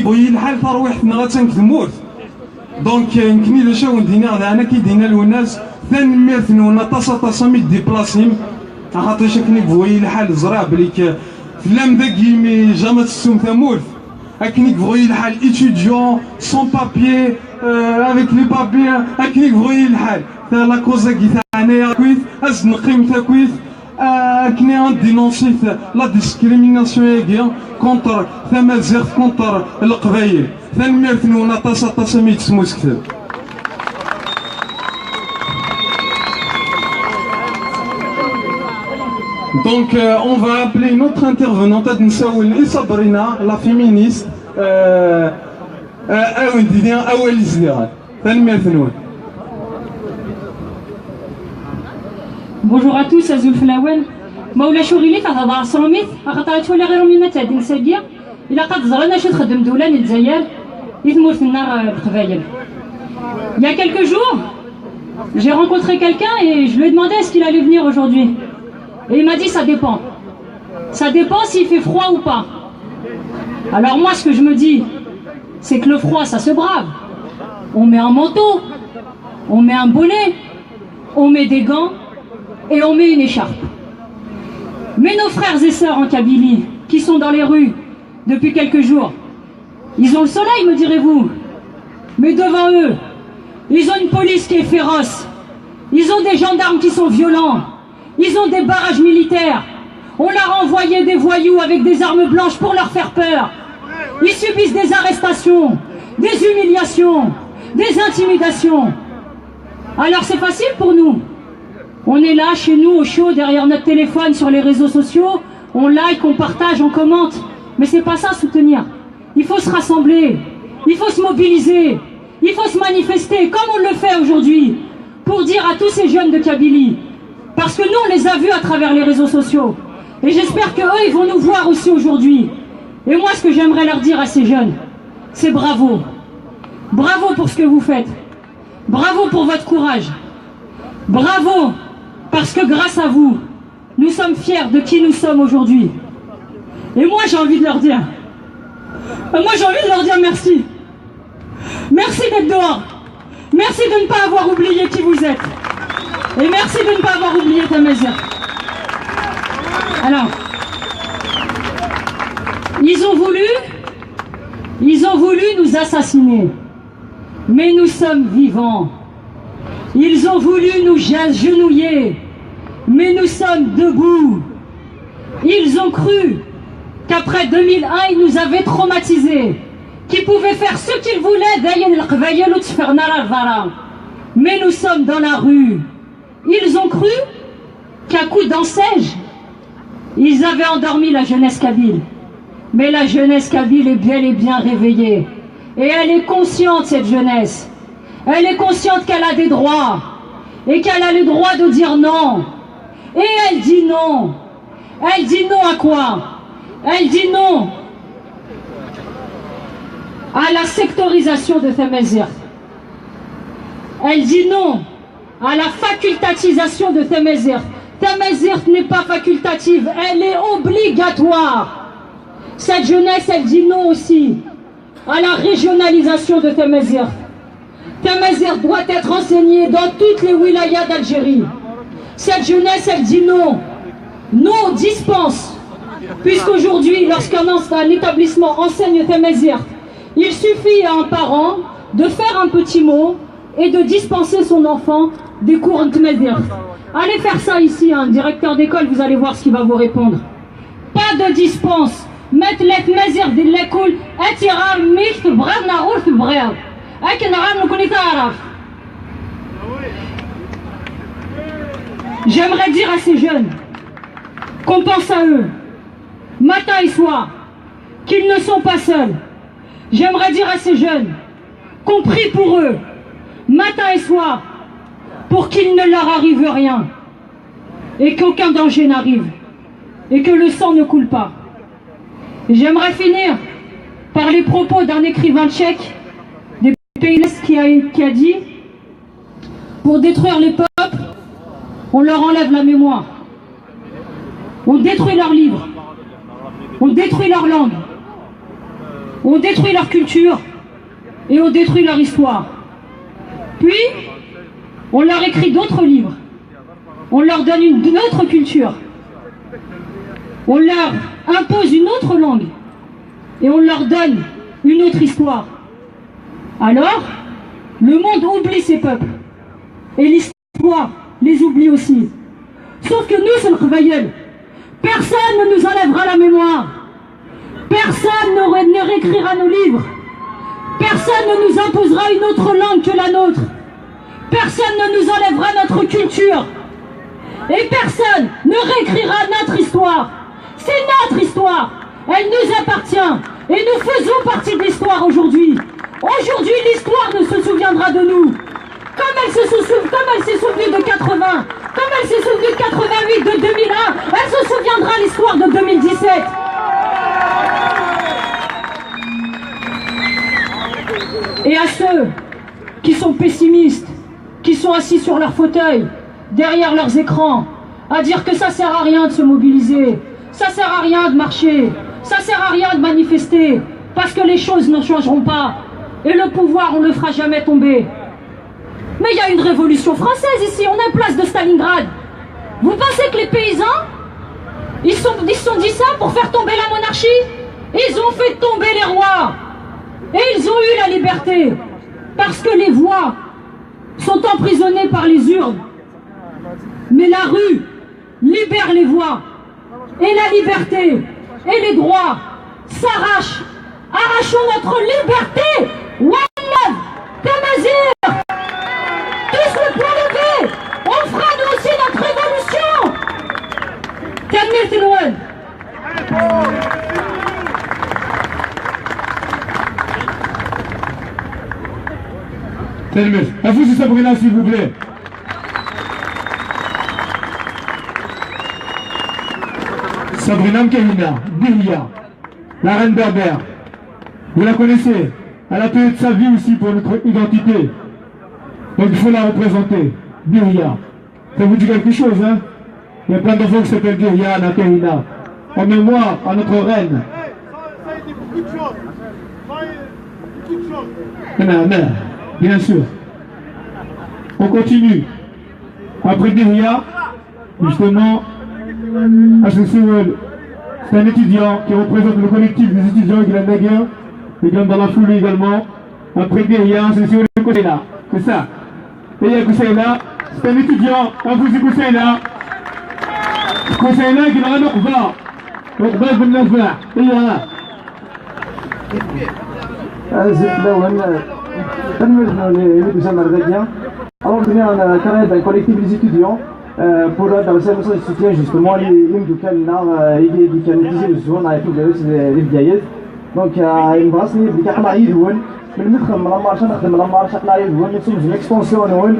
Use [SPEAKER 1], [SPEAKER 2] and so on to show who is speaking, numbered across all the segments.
[SPEAKER 1] يبغي الحال ترويحتنا غتنكدموت دونك يمكن إلا شاو ندينا أنا كيدينا الناس ثاني ميرثنونا طاسا مي ديبلاسيم خاطر شكني بغي الحال زرع بليك فلام داكي مي جامي تسوم ثمورث هكني بغي الحال étudiant sans papier avec les papiers هكني بغي الحال لا كوزا كي تاعنا كويس از نقيم تا كويس كني غندينونسي لا ديسكريميناسيون ياكيا كونتر تمازيغ كونتر القبايل ثاني ميرثنونا طاسا مي تسمو سكتب. Donc on va appeler notre intervenante Sabrina, la féministe.
[SPEAKER 2] Bonjour à tous, Azul Flawen. Maoula Chourili, Fahada Asromit, Akatatou les Rérominat Adin Sagia, il a 4 ans, je suis Doulan et Zayel, il mourut le. Il y a quelques jours, j'ai rencontré quelqu'un et je lui ai demandé est-ce qu'il allait venir aujourd'hui. Et il m'a dit ça dépend. Ça dépend s'il fait froid ou pas. Alors moi ce que je me dis, c'est que le froid ça se brave. On met un manteau, on met un bonnet, on met des gants et on met une écharpe. Mais nos frères et sœurs en Kabylie, qui sont dans les rues depuis quelques jours, ils ont le soleil me direz-vous. Mais devant eux, ils ont une police qui est féroce. Ils ont des gendarmes qui sont violents. Ils ont des barrages militaires. On leur a envoyé des voyous avec des armes blanches pour leur faire peur. Ils subissent des arrestations, des humiliations, des intimidations. Alors c'est facile pour nous. On est là, chez nous, au chaud, derrière notre téléphone, sur les réseaux sociaux. On like, on partage, on commente. Mais c'est pas ça, soutenir. Il faut se rassembler. Il faut se mobiliser. Il faut se manifester, comme on le fait aujourd'hui, pour dire à tous ces jeunes de Kabylie. Parce que nous, on les a vus à travers les réseaux sociaux. Et j'espère qu'eux, ils vont nous voir aussi aujourd'hui. Et moi, ce que j'aimerais leur dire à ces jeunes, c'est bravo. Bravo pour ce que vous faites. Bravo pour votre courage. Bravo, parce que grâce à vous, nous sommes fiers de qui nous sommes aujourd'hui. Et moi, j'ai envie de leur dire, merci. Merci d'être dehors. Merci de ne pas avoir oublié qui vous êtes. Et merci de ne pas avoir oublié Tamazight. Alors, ils ont voulu nous assassiner. Mais nous sommes vivants. Ils ont voulu nous agenouiller. Mais nous sommes debout. Ils ont cru qu'après 2001, ils nous avaient traumatisés. Qu'ils pouvaient faire ce qu'ils voulaient. Mais nous sommes dans la rue. Ils ont cru qu'à coup d'enseigne, ils avaient endormi la jeunesse kabyle. Mais la jeunesse kabyle est bel et bien réveillée. Et elle est consciente, cette jeunesse. Elle est consciente qu'elle a des droits. Et qu'elle a le droit de dire non. Et elle dit non. Elle dit non à quoi? Elle dit non à la sectorisation de Tamazight. Elle dit non à la facultatisation de Tamazight. Tamazight n'est pas facultative, elle est obligatoire. Cette jeunesse, elle dit non aussi à la régionalisation de Tamazight. Tamazight doit être enseignée dans toutes les wilayas d'Algérie. Cette jeunesse, elle dit non. Non, dispense. Puisqu'aujourd'hui, lorsqu'un établissement enseigne Tamazight, il suffit à un parent de faire un petit mot et de dispenser son enfant des cours en Tamazight. Allez faire ça ici, un directeur d'école, vous allez voir ce qu'il va vous répondre. Pas de dispense. Mettre les Tamazight de l'école, etirar mich brad na urf brad. J'aimerais dire à ces jeunes qu'on pense à eux, matin et soir, qu'ils ne sont pas seuls. J'aimerais dire à ces jeunes qu'on prie pour eux, matin et soir, pour qu'il ne leur arrive rien, et qu'aucun danger n'arrive, et que le sang ne coule pas. J'aimerais finir par les propos d'un écrivain tchèque des pays qui a dit « Pour détruire les peuples, on leur enlève la mémoire. On détruit leurs livres. On détruit leur langue. On détruit leur culture et on détruit leur histoire. Puis, on leur écrit d'autres livres. On leur donne une autre culture. On leur impose une autre langue. Et on leur donne une autre histoire. Alors, le monde oublie ces peuples. Et l'histoire les oublie aussi. Sauf que nous, c'est le Khvaïel. Personne ne nous enlèvera la mémoire. Personne ne réécrira nos livres. Personne ne nous imposera une autre langue que la nôtre. Personne ne nous enlèvera notre culture. Et personne ne réécrira notre histoire. C'est notre histoire. Elle nous appartient. Et nous faisons partie de l'histoire aujourd'hui. Aujourd'hui, l'histoire ne se souviendra de nous. Comme elle s'est souvenue de 80, comme elle s'est souvenue de 88, de 2001, elle se souviendra de l'histoire de 2017. Et à ceux qui sont pessimistes, qui sont assis sur leur fauteuil, derrière leurs écrans, à dire que ça sert à rien de se mobiliser, ça sert à rien de marcher, ça sert à rien de manifester, parce que les choses ne changeront pas. Et le pouvoir, on ne le fera jamais tomber. Mais il y a une révolution française ici, on est place de Stalingrad. Vous pensez que les paysans, ils se sont dit ça pour faire tomber la monarchie? Ils ont fait tomber les rois. Et ils ont eu la liberté. Parce que les voix sont emprisonnées par les urnes. Mais la rue libère les voix. Et la liberté et les droits s'arrachent. Arrachons notre liberté. One love, Tamazir. Tous le point levé. On fera nous aussi notre révolution. Kamil Tilwan.
[SPEAKER 3] À vous, c'est Sabrina, s'il vous plaît. Sabrina Mkahina, Biria, la reine berbère. Vous la connaissez. Elle a payé de sa vie aussi pour notre identité. Donc il faut la représenter. Biria. Ça vous dit quelque chose, hein? Il y a plein d'enfants qui s'appellent Biria, Nakahina. En mémoire à notre reine.
[SPEAKER 4] Ça a été beaucoup de choses. Beaucoup de choses.
[SPEAKER 3] Non, bien sûr. On continue. Après Biria, justement, c'est un étudiant qui représente le collectif des étudiants qui l'a guerre. Il gagne dans la foule également. Après Biria, c'est Kousseina. C'est ça. Et il y a Kousseina, c'est un étudiant. Vous Kousseina. Kousseina qui n'a rien à وقبال بالنفع إياها
[SPEAKER 5] alors on a créé un collectif des étudiants pour dans le service de soutien justement les qui كانوا يتزوجوا على كل les vieilles donc une brasse اللي كان عيدون من ندخل من المارشة نخدم من المارشة حنا عيدون نسوم une expansion نون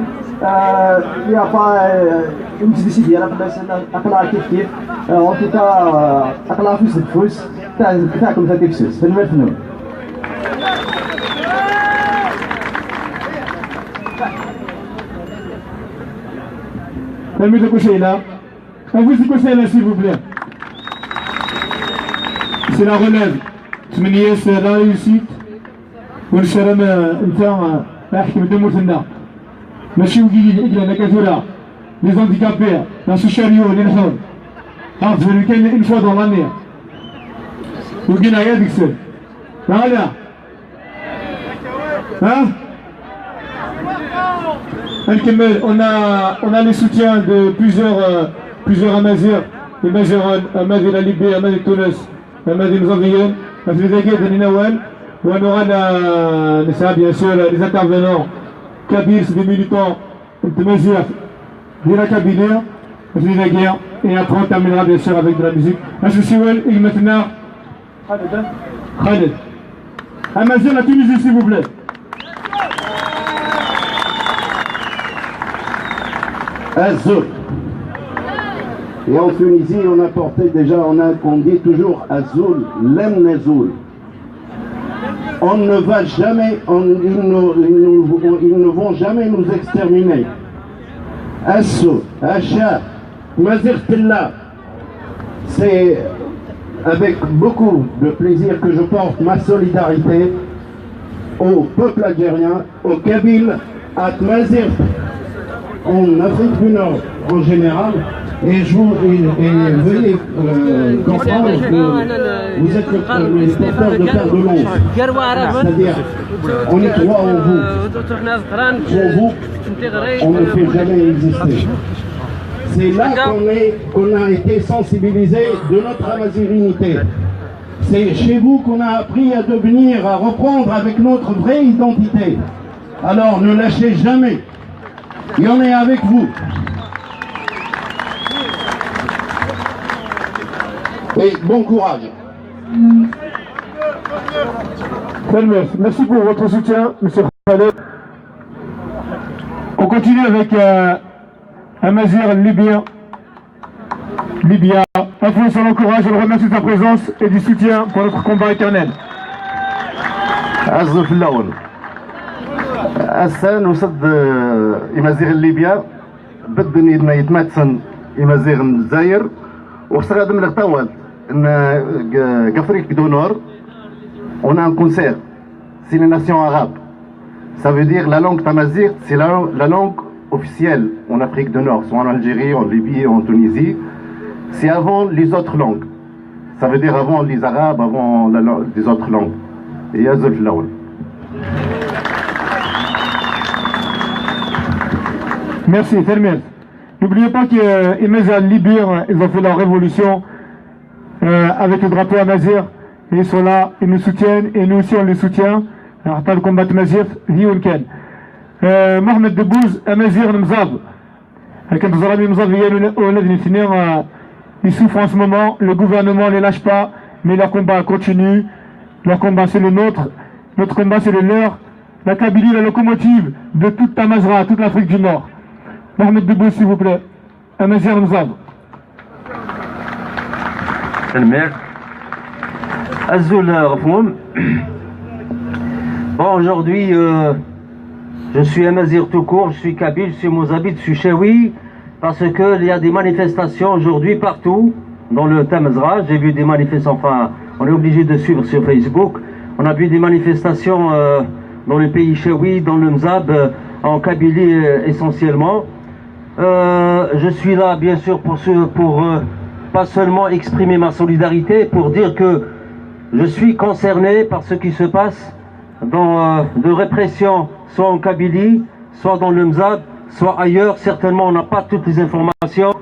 [SPEAKER 5] il y a pas une petite idée là أقلع كيف en tout cas أقلع فلوس الفلوس تاعكم تاع تفسوس في المثنون
[SPEAKER 3] Permis de coucher là. On vous y coucher là s'il vous plaît. C'est la relève. تمنية c'est la réussite. والشرم نتاع احكي بدموت لنا. ماشي وكي لنا كثيرة. Les handicapés, dans ce chariot, les gens. Ah, je vais le une fois dans l'année. Vous gagnez rien avec ça. Voilà. Hein? On a les soutiens de plusieurs Amazirs, les Majeron, Amazir la Libé, Amazir Tunis, Amazir Mzanviyen, Amazir Zagued et Ninawel, où on aura bien sûr les intervenants, Kabir, c'est des militants de Mazir, Dira Kabir, Amazir Zagued, et après on terminera bien sûr avec de la musique. Amazir Siwel, et maintenant, Khaled. Amazir la Tunisie s'il vous plaît.
[SPEAKER 6] Azul. Et en Tunisie, on a porté déjà, on dit toujours Azul, l'em Nazoul. On ne va jamais, ils ne vont jamais nous exterminer. Azul, Acha, Mazir Tilla, c'est avec beaucoup de plaisir que je porte ma solidarité au peuple algérien, aux Kabyles, à Tmazir, en Afrique du Nord en général. Et veuillez comprendre que vous êtes les porteurs de fer de l'once. C'est-à-dire, on est trois en vous. Sans vous, on ne peut jamais exister. C'est là qu'on a été sensibilisé de notre amazirinité. C'est chez vous qu'on a appris à devenir, à reprendre avec notre vraie identité. Alors ne lâchez jamais. Et on est avec vous. Et bon courage.
[SPEAKER 3] Merci pour votre soutien, M. Khaled. On continue avec un mazir libyen. Influence, on l'encourage, je le remercie de sa présence et du soutien pour notre combat éternel.
[SPEAKER 7] عزوا في الأول السن وسد إمازيغ الليبيا بدن يتمثل إمازيغ الجزائر وخسر هذا من الأول إن qu'Afrique du Nord on a un concert c'est les nations arabes ça veut dire la langue tamazight c'est la langue officielle en Afrique du Nord soit en Algérie, en Libye, en Tunisie c'est avant les autres langues ça veut dire avant les arabes, avant les autres langues et عزوا في الأول.
[SPEAKER 3] Merci, Fermel. N'oubliez pas que les Libyens, ils ont fait leur révolution avec le drapeau Amazir. Et ils sont là, ils nous soutiennent, et nous aussi on les soutient. Alors, pas le combat Amazir, Hiyunken. Mohamed Debbouz, Amazir Mzab. Quand vous aurez Mzab, ils souffrent en ce moment, le gouvernement ne les lâche pas, mais leur combat continue. Leur combat c'est le nôtre, notre combat c'est le leur. La Kabylie, la locomotive de toute Tamazra, toute l'Afrique du Nord. Mohamed Debbouz, s'il vous plaît. Amazir Mzab.
[SPEAKER 8] Bon, aujourd'hui, je suis Amazir tout court, je suis Kabyle, je suis Mozabite, je suis Chewi, parce qu'il y a des manifestations aujourd'hui partout dans le Tamazra. J'ai vu des manifestations, enfin, on est obligé de suivre sur Facebook. On a vu des manifestations dans le pays Chewi, dans le Mzab, en Kabylie essentiellement. Je suis là, bien sûr, pour pas seulement exprimer ma solidarité, pour dire que je suis concerné par ce qui se passe de répression, soit en Kabylie, soit dans le Mzab, soit ailleurs. Certainement, on n'a pas toutes les informations,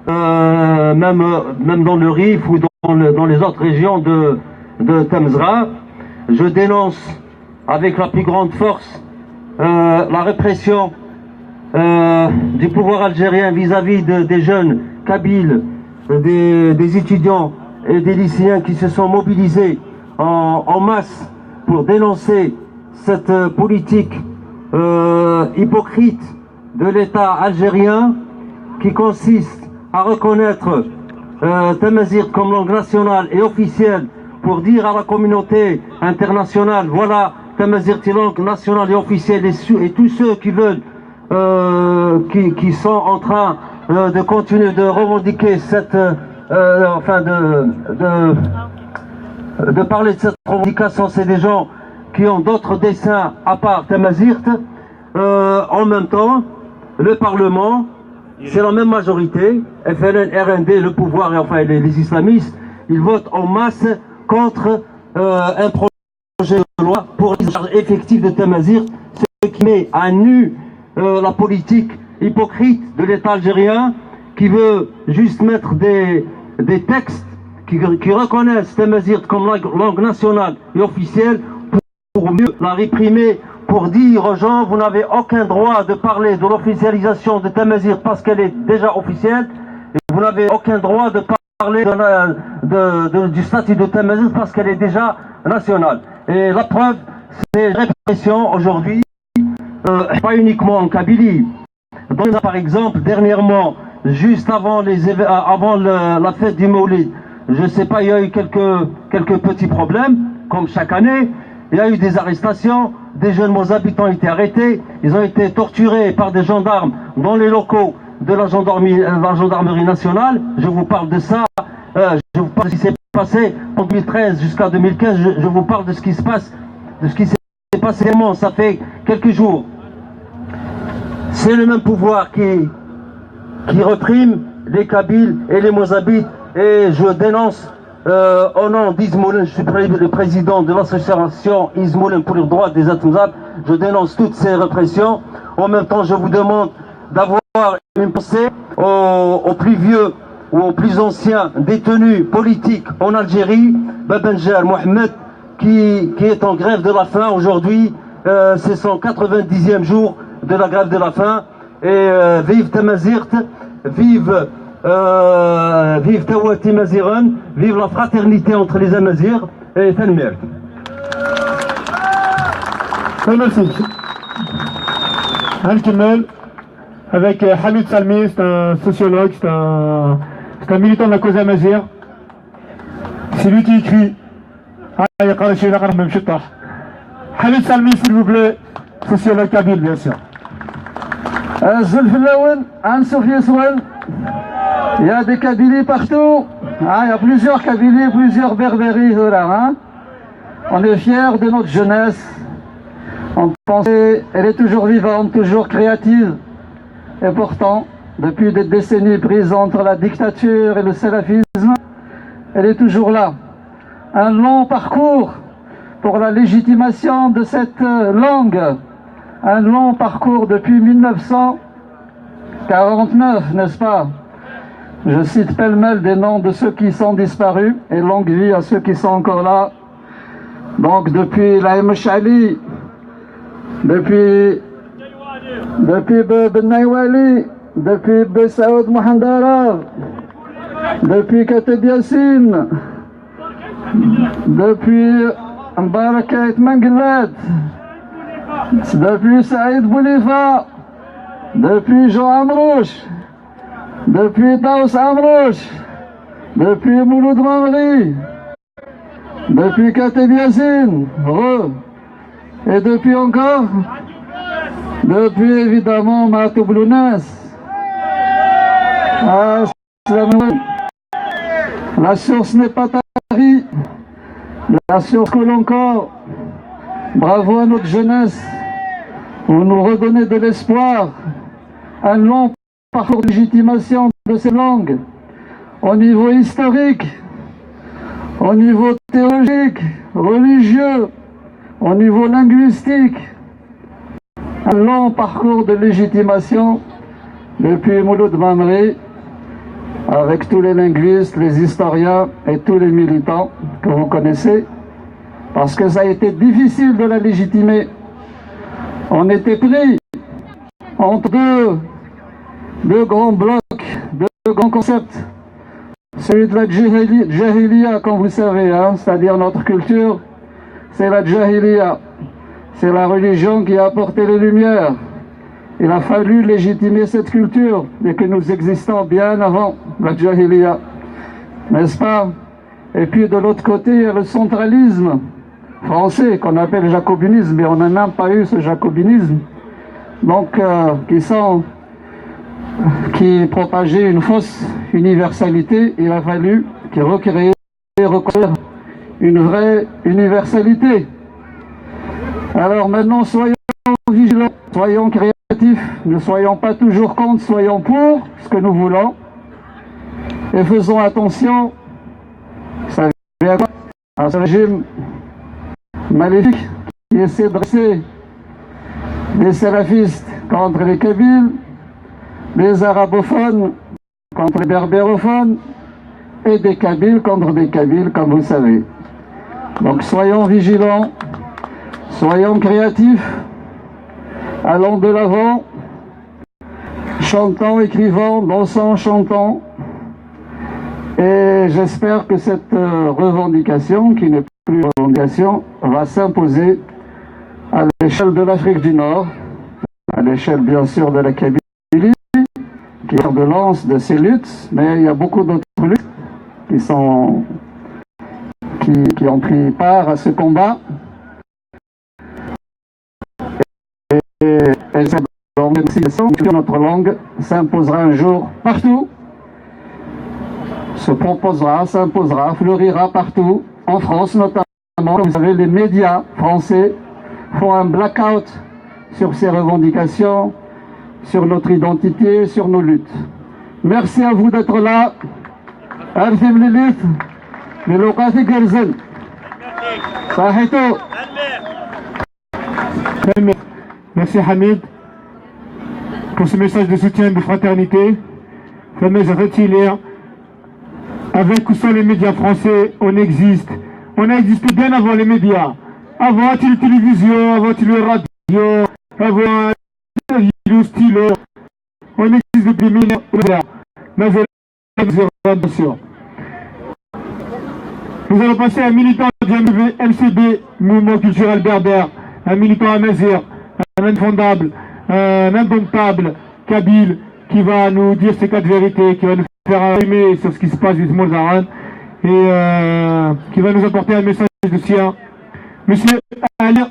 [SPEAKER 8] même dans le Rif ou dans les autres régions de Tamazra. Je dénonce avec la plus grande force la répression du pouvoir algérien vis-à-vis des jeunes kabyles, des étudiants et des lycéens qui se sont mobilisés en masse pour dénoncer cette politique hypocrite de l'État algérien qui consiste à reconnaître Tamazight comme langue nationale et officielle pour dire à la communauté internationale voilà Tamazight est langue nationale et officielle et tous ceux qui veulent qui sont en train de continuer de revendiquer cette de parler de cette revendication, c'est des gens qui ont d'autres desseins à part Tamazight. En même temps, le Parlement, c'est la même majorité, FLN, RND, le pouvoir et enfin les islamistes, ils votent en masse contre un projet de loi pour la charge effective de Tamazight, ce qui met à nu la politique hypocrite de l'État algérien qui veut juste mettre des textes qui reconnaissent Tamazight comme langue nationale et officielle pour mieux la réprimer, pour dire aux gens vous n'avez aucun droit de parler de l'officialisation de Tamazight parce qu'elle est déjà officielle et vous n'avez aucun droit de parler du statut de Tamazight parce qu'elle est déjà nationale. Et la preuve, c'est la répression aujourd'hui, pas uniquement en Kabylie. Donc, par exemple, dernièrement, juste avant la fête du Mawlid, je ne sais pas, il y a eu quelques petits problèmes, comme chaque année. Il y a eu des arrestations, des jeunes Mozabites ont été arrêtés, ils ont été torturés par des gendarmes dans les locaux de la gendarmerie nationale. Je vous parle de ça je vous parle de ce qui s'est passé en 2013 jusqu'à 2015, je vous parle de ce qui se passe, de ce qui s'est passé réellement, ça fait quelques jours. C'est le même pouvoir qui reprime les Kabyles et les Mozabites, et je dénonce au nom d'Izmoulin, je suis le président de l'association Izmoulin pour les droits des Atmzab, je dénonce toutes ces répressions. En même temps, je vous demande d'avoir une pensée aux plus vieux ou aux plus anciens détenus politiques en Algérie, Babenjar Mohamed, qui est en grève de la faim aujourd'hui, c'est son 90e jour de la grève de la faim, et vive Tamazirt, vive Tawati Maziran, vive la fraternité entre les Amazirs, et Tanmir.
[SPEAKER 3] Merci. Al-Kemel, avec Hamid Salmi, c'est un sociologue, c'est un militant de la cause amazigh. C'est lui qui écrit. Hamid Salmi, s'il vous plaît, sociologue kabyle, bien sûr.
[SPEAKER 9] Il y a des Kabylies partout. Il y a plusieurs Kabylies, plusieurs Berbéries. On est fiers de notre jeunesse. On pense qu'elle est toujours vivante, toujours créative. Et pourtant, depuis des décennies prises entre la dictature et le salafisme, elle est toujours là. Un long parcours pour la légitimation de cette langue. Un long parcours depuis 1949, n'est-ce pas? Je cite pêle-mêle des noms de ceux qui sont disparus et longue vie à ceux qui sont encore là. Donc depuis la Mchali, depuis Ben Naïwali, depuis Ben Saoud Mohandara, depuis Kateb Yassine, depuis Mbarakat Manglad, depuis Saïd Boulifa, depuis Jean Amrouche, depuis Taous Amrouche, depuis Mouloud Mamri, depuis Kateb Yassine, et depuis encore, depuis évidemment Matou Blounas. La source n'est pas tarie, la source coule encore. Bravo à notre jeunesse, vous nous redonnez de l'espoir, un long parcours de légitimation de ces langues, au niveau historique, au niveau théologique, religieux, au niveau linguistique, un long parcours de légitimation depuis Mouloud Mamri, avec tous les linguistes, les historiens et tous les militants que vous connaissez, parce que ça a été difficile de la légitimer. On était pris entre deux grands blocs, deux grands concepts. Celui de la Jahiliya, comme vous savez, c'est-à-dire notre culture, c'est la Jahiliya. C'est la religion qui a apporté les Lumières. Il a fallu légitimer cette culture et que nous existons bien avant la Jahiliya, n'est-ce pas? Et puis de l'autre côté, il y a le centralisme français qu'on appelle jacobinisme, mais on n'a même pas eu ce jacobinisme. Donc, qui propageait une fausse universalité. Il a fallu reconstruire une vraie universalité. Alors maintenant, soyons vigilants, soyons créatifs, ne soyons pas toujours contre, soyons pour ce que nous voulons. Et faisons attention, ça vient à ce régime maléfique qui essaie de dresser les salafistes contre les Kabyles, les arabophones contre les berbérophones, et des Kabyles contre des Kabyles, comme vous savez. Donc soyons vigilants, soyons créatifs, allons de l'avant, chantons, écrivons, dansons, chantons. Et j'espère que cette revendication, qui n'est plus une revendication, va s'imposer à l'échelle de l'Afrique du Nord, à l'échelle bien sûr de la Kabylie, qui est de lance de ces luttes, mais il y a beaucoup d'autres luttes qui ont pris part à ce combat. Et cette organisation, notre langue s'imposera un jour partout, se proposera, s'imposera, fleurira partout, en France notamment. Vous savez, les médias français font un blackout sur ces revendications, sur notre identité, sur nos luttes. Merci à vous d'être là.
[SPEAKER 3] Merci Hamid pour ce message de soutien, de fraternité. Avec ou sans les médias français, on existe. On a existé bien avant les médias. Avant la télévision, avant la radio, avant le stylo. On existe depuis 1000 ans. Mais nous allons passer à un militant du MCB, Mouvement Culturel Berbère, un militant amazir, un infondable, un indomptable, Kabyle, qui va nous dire ses 4 vérités, qui va nous faire aimer sur ce qui se passe du Smolzaran et qui va nous apporter un message de sien. Monsieur Ali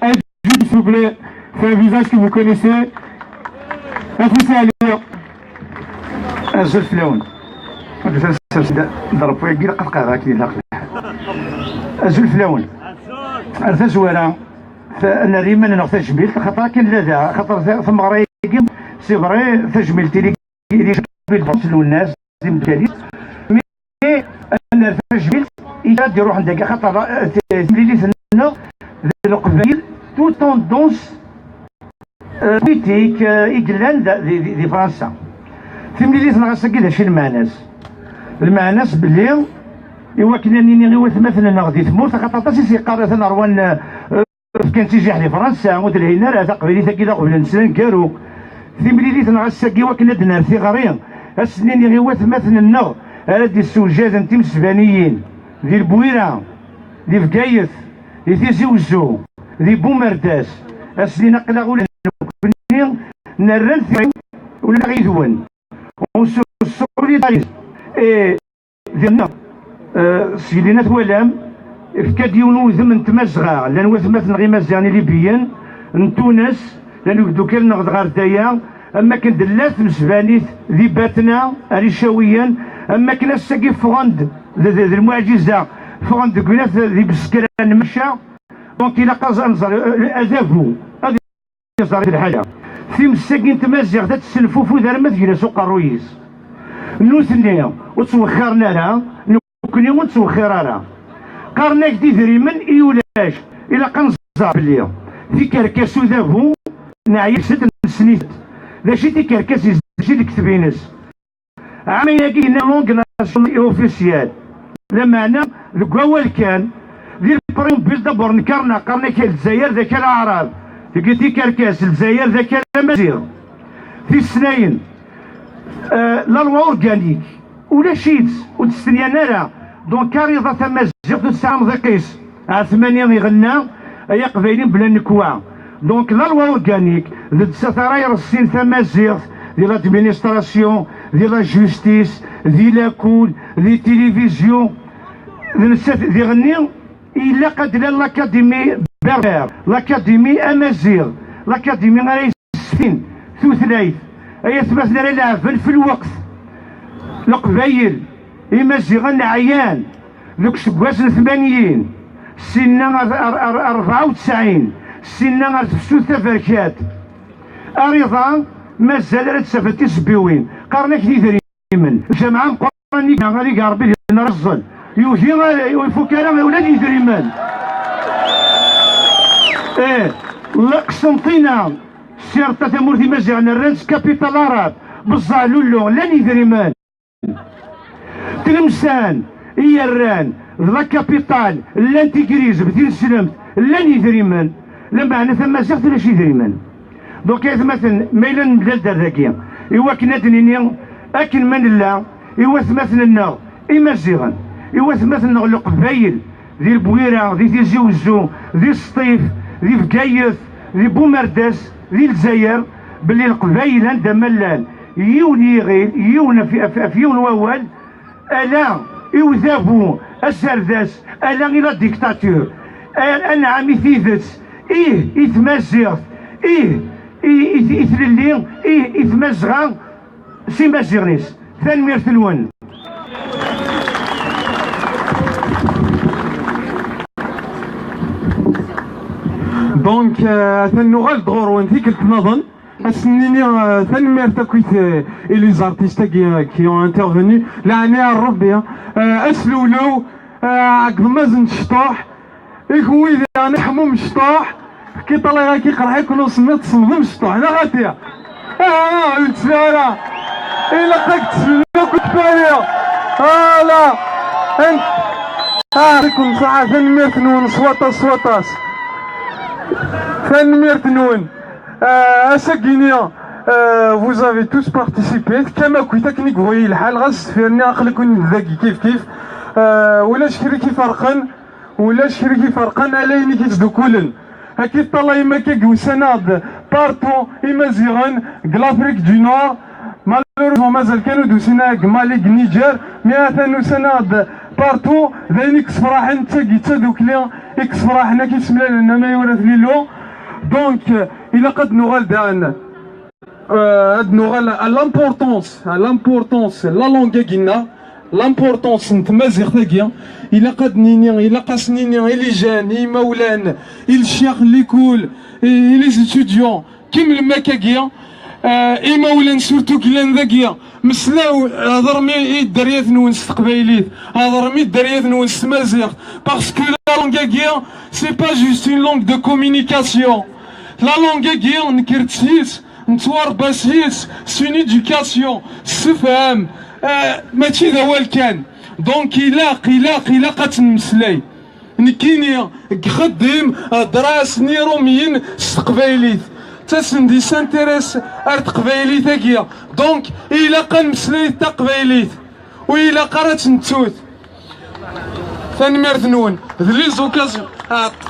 [SPEAKER 3] Jude, s'il vous plaît, c'est un visage que vous connaissez. Afoussé à lire.
[SPEAKER 10] أزل فلون ضرب فيا قيل قطقه هاكي لا أزل فلون عرفت زوينه فانا ريما انا تجميل خاطر كان لا خاطر ثم غرايم سي فري تجميلتي لي بالفصل والناس زي مدالي مي انا تجميل يقدر يروح عندك خاطر اللي ثنا القبائل تو توندونس بوليتيك إيجلان دي فرنسا فهمني لي تنغص كذا شي المعناس باللي إوا كنا نيني غير مثلا غادي تموت خاطر سي قارة نروان كان تيجي حلي فرنسا ودلهينا راه تقبيلي كذا قبل نسلان كارو فهمني لي تنغص كيوا كنا دنا في غريم السنين غير مثلا النغ هاد دي السوجات انتي مسبانيين دي البويره دي فكايث دي تيزي وزو دي بومرداس السنين قلا ولا نرن ولا غيدون ونسوليداريز ديالنا سيدينا ولام فكاد يونوذ من تمزغا لان وثمات غي مزياني ليبيان من تونس لان دوكا نغد غير دايا اما كان دلات مسبانيت ذي باتنا ريشاويا اما كنا ساقي فغند المعجزه فغند كنات ذي بسكران مشى دونك الى قاز انظر اذابو هذه صار الحاجه في مساكين تمازيغ تتسلفو في دار ما تجينا سوق الرويس نوثني وتوخرنا لها نكوني ونتوخر لها قارناك دي دريمن ايولاش الى قنصر بلي في كركاس ذابو نعيا 6 سنين ذا شي تي كركاس شي اللي كتبينس عامين كاين لونغ ناسيونال اوفيسيال لا معنى الكواول كان دير بريم بيل دابور نكرنا قرنا الجزائر ذاك العرب تي كركاس الجزائر ذاك المزيغ في السنين لا لوا اورغانيك ولا شيت وتستنيانا راه دونك كاريضه تمازيغ تسعى مضيقيس ع 8 يغنى اي قبايلين بلا نكوا دونك لا لوا اورغانيك ضد ستراير السين تمازيغ ديال لادمينستراسيون ديال لا جوستيس ديال لاكول ديال تيليفزيون دي غني الا قد لاكاديمي بربر لاكاديمي امازيغ لاكاديمي غير سفين ثلاث اي ثبتنا لعبن في الوقت القبايل امازيغ عيان ذوك سكواس 80 سنة 94 سنة تفسو تفركات أريضا مازال راه تسافت تسبيوين قرناك دي دريمن الجامعة مقرني غادي ربي نرزل يوجي يفوك انا ولاد يدريمن قسنطينة سيرتا تمورتي مازيغ نرنس كابيتال عرب بزع لولو لان يدريمن تلمسان يران لا كابيتال لان تيكريز بدين سلمت لان يدريمن لما انا ثم زغت لاش يدريمن دونك مثلا ميلا نبدل ذاكيا ايوا كنا دنيني اكن من لا ايوا مثلا النار امازيغن ايوا مثلا القبايل ذي البويره ذي تيزي وزو ذي السطيف ذي فكايث ذي بومرداس ذي الجزائر باللي القبايل عندها ملال يون يغيل يون في يون ووال الا يوذابو السرداس الا الى ديكتاتور انا عمي ثيثت يتمازيغ يثللي يتمازغا سي مازيغنيس ثاني ميرثلون
[SPEAKER 1] دونك ثنغال دغور ذيك نظن اسنيني ثنمير تاكويت اي لي زارتيست كي اون انترفوني لعني ربي اسلولو عقد مازن شطوح يكوي انا حموم شطوح كي طلع كي قرح يكونوا سميت صمم شطوح انا غاتيا التسارة الا قاك تسلو كفايه لا انت كون ساعه ثنمير تنون صوطاس ثنمير تنون à sa Guinée, vous avez tous participé. كما كنت كنيك فوي الحال غاستفيرني عقلكم ذاكي كيف ولا شكري كي فرقن عليني كيتدوكولن هكي طلع يما كيكوسناد بارتو إمازيغن كلافريك دو نور مالوريزمون مازال كانوا دوسنا كمالي نيجر مئة سناد بارتو ذاين كسفراحن تا دوكلي كسفراحنا كيسملا لنا ما يورث ليلو دونك إلا قد نغال دان l'importance la langue كينا l'importance نتمازيغ تاكيا إلا قد نيني إلا قاس نيني إلي جان إي مولان إلي الشيخ ليكول إلي ستوديون كيم المكاكيا إي مولان سورتو كيلان ذاكيا مسلاو هضرمي الدريات نونس تقبايليت هضرمي الدريات نونس تمازيغ باسكو لا langue كيا سي با جوست اون langue de communication. La langue guillaume n'kirtsis, n'twarbassis, c'est une éducation, c'est femme, ماشي ذا هو الكان. دونك إلا قات نمسلاي نكيني خدم دراس نيروميين ستقبايليت تاسندي سانتيريس ار تقبايليت هاكيا دونك إلا قا نمسلاي تقبايليت وإلا قرات نتوت ثنمير ثنون ذلي زوكازيون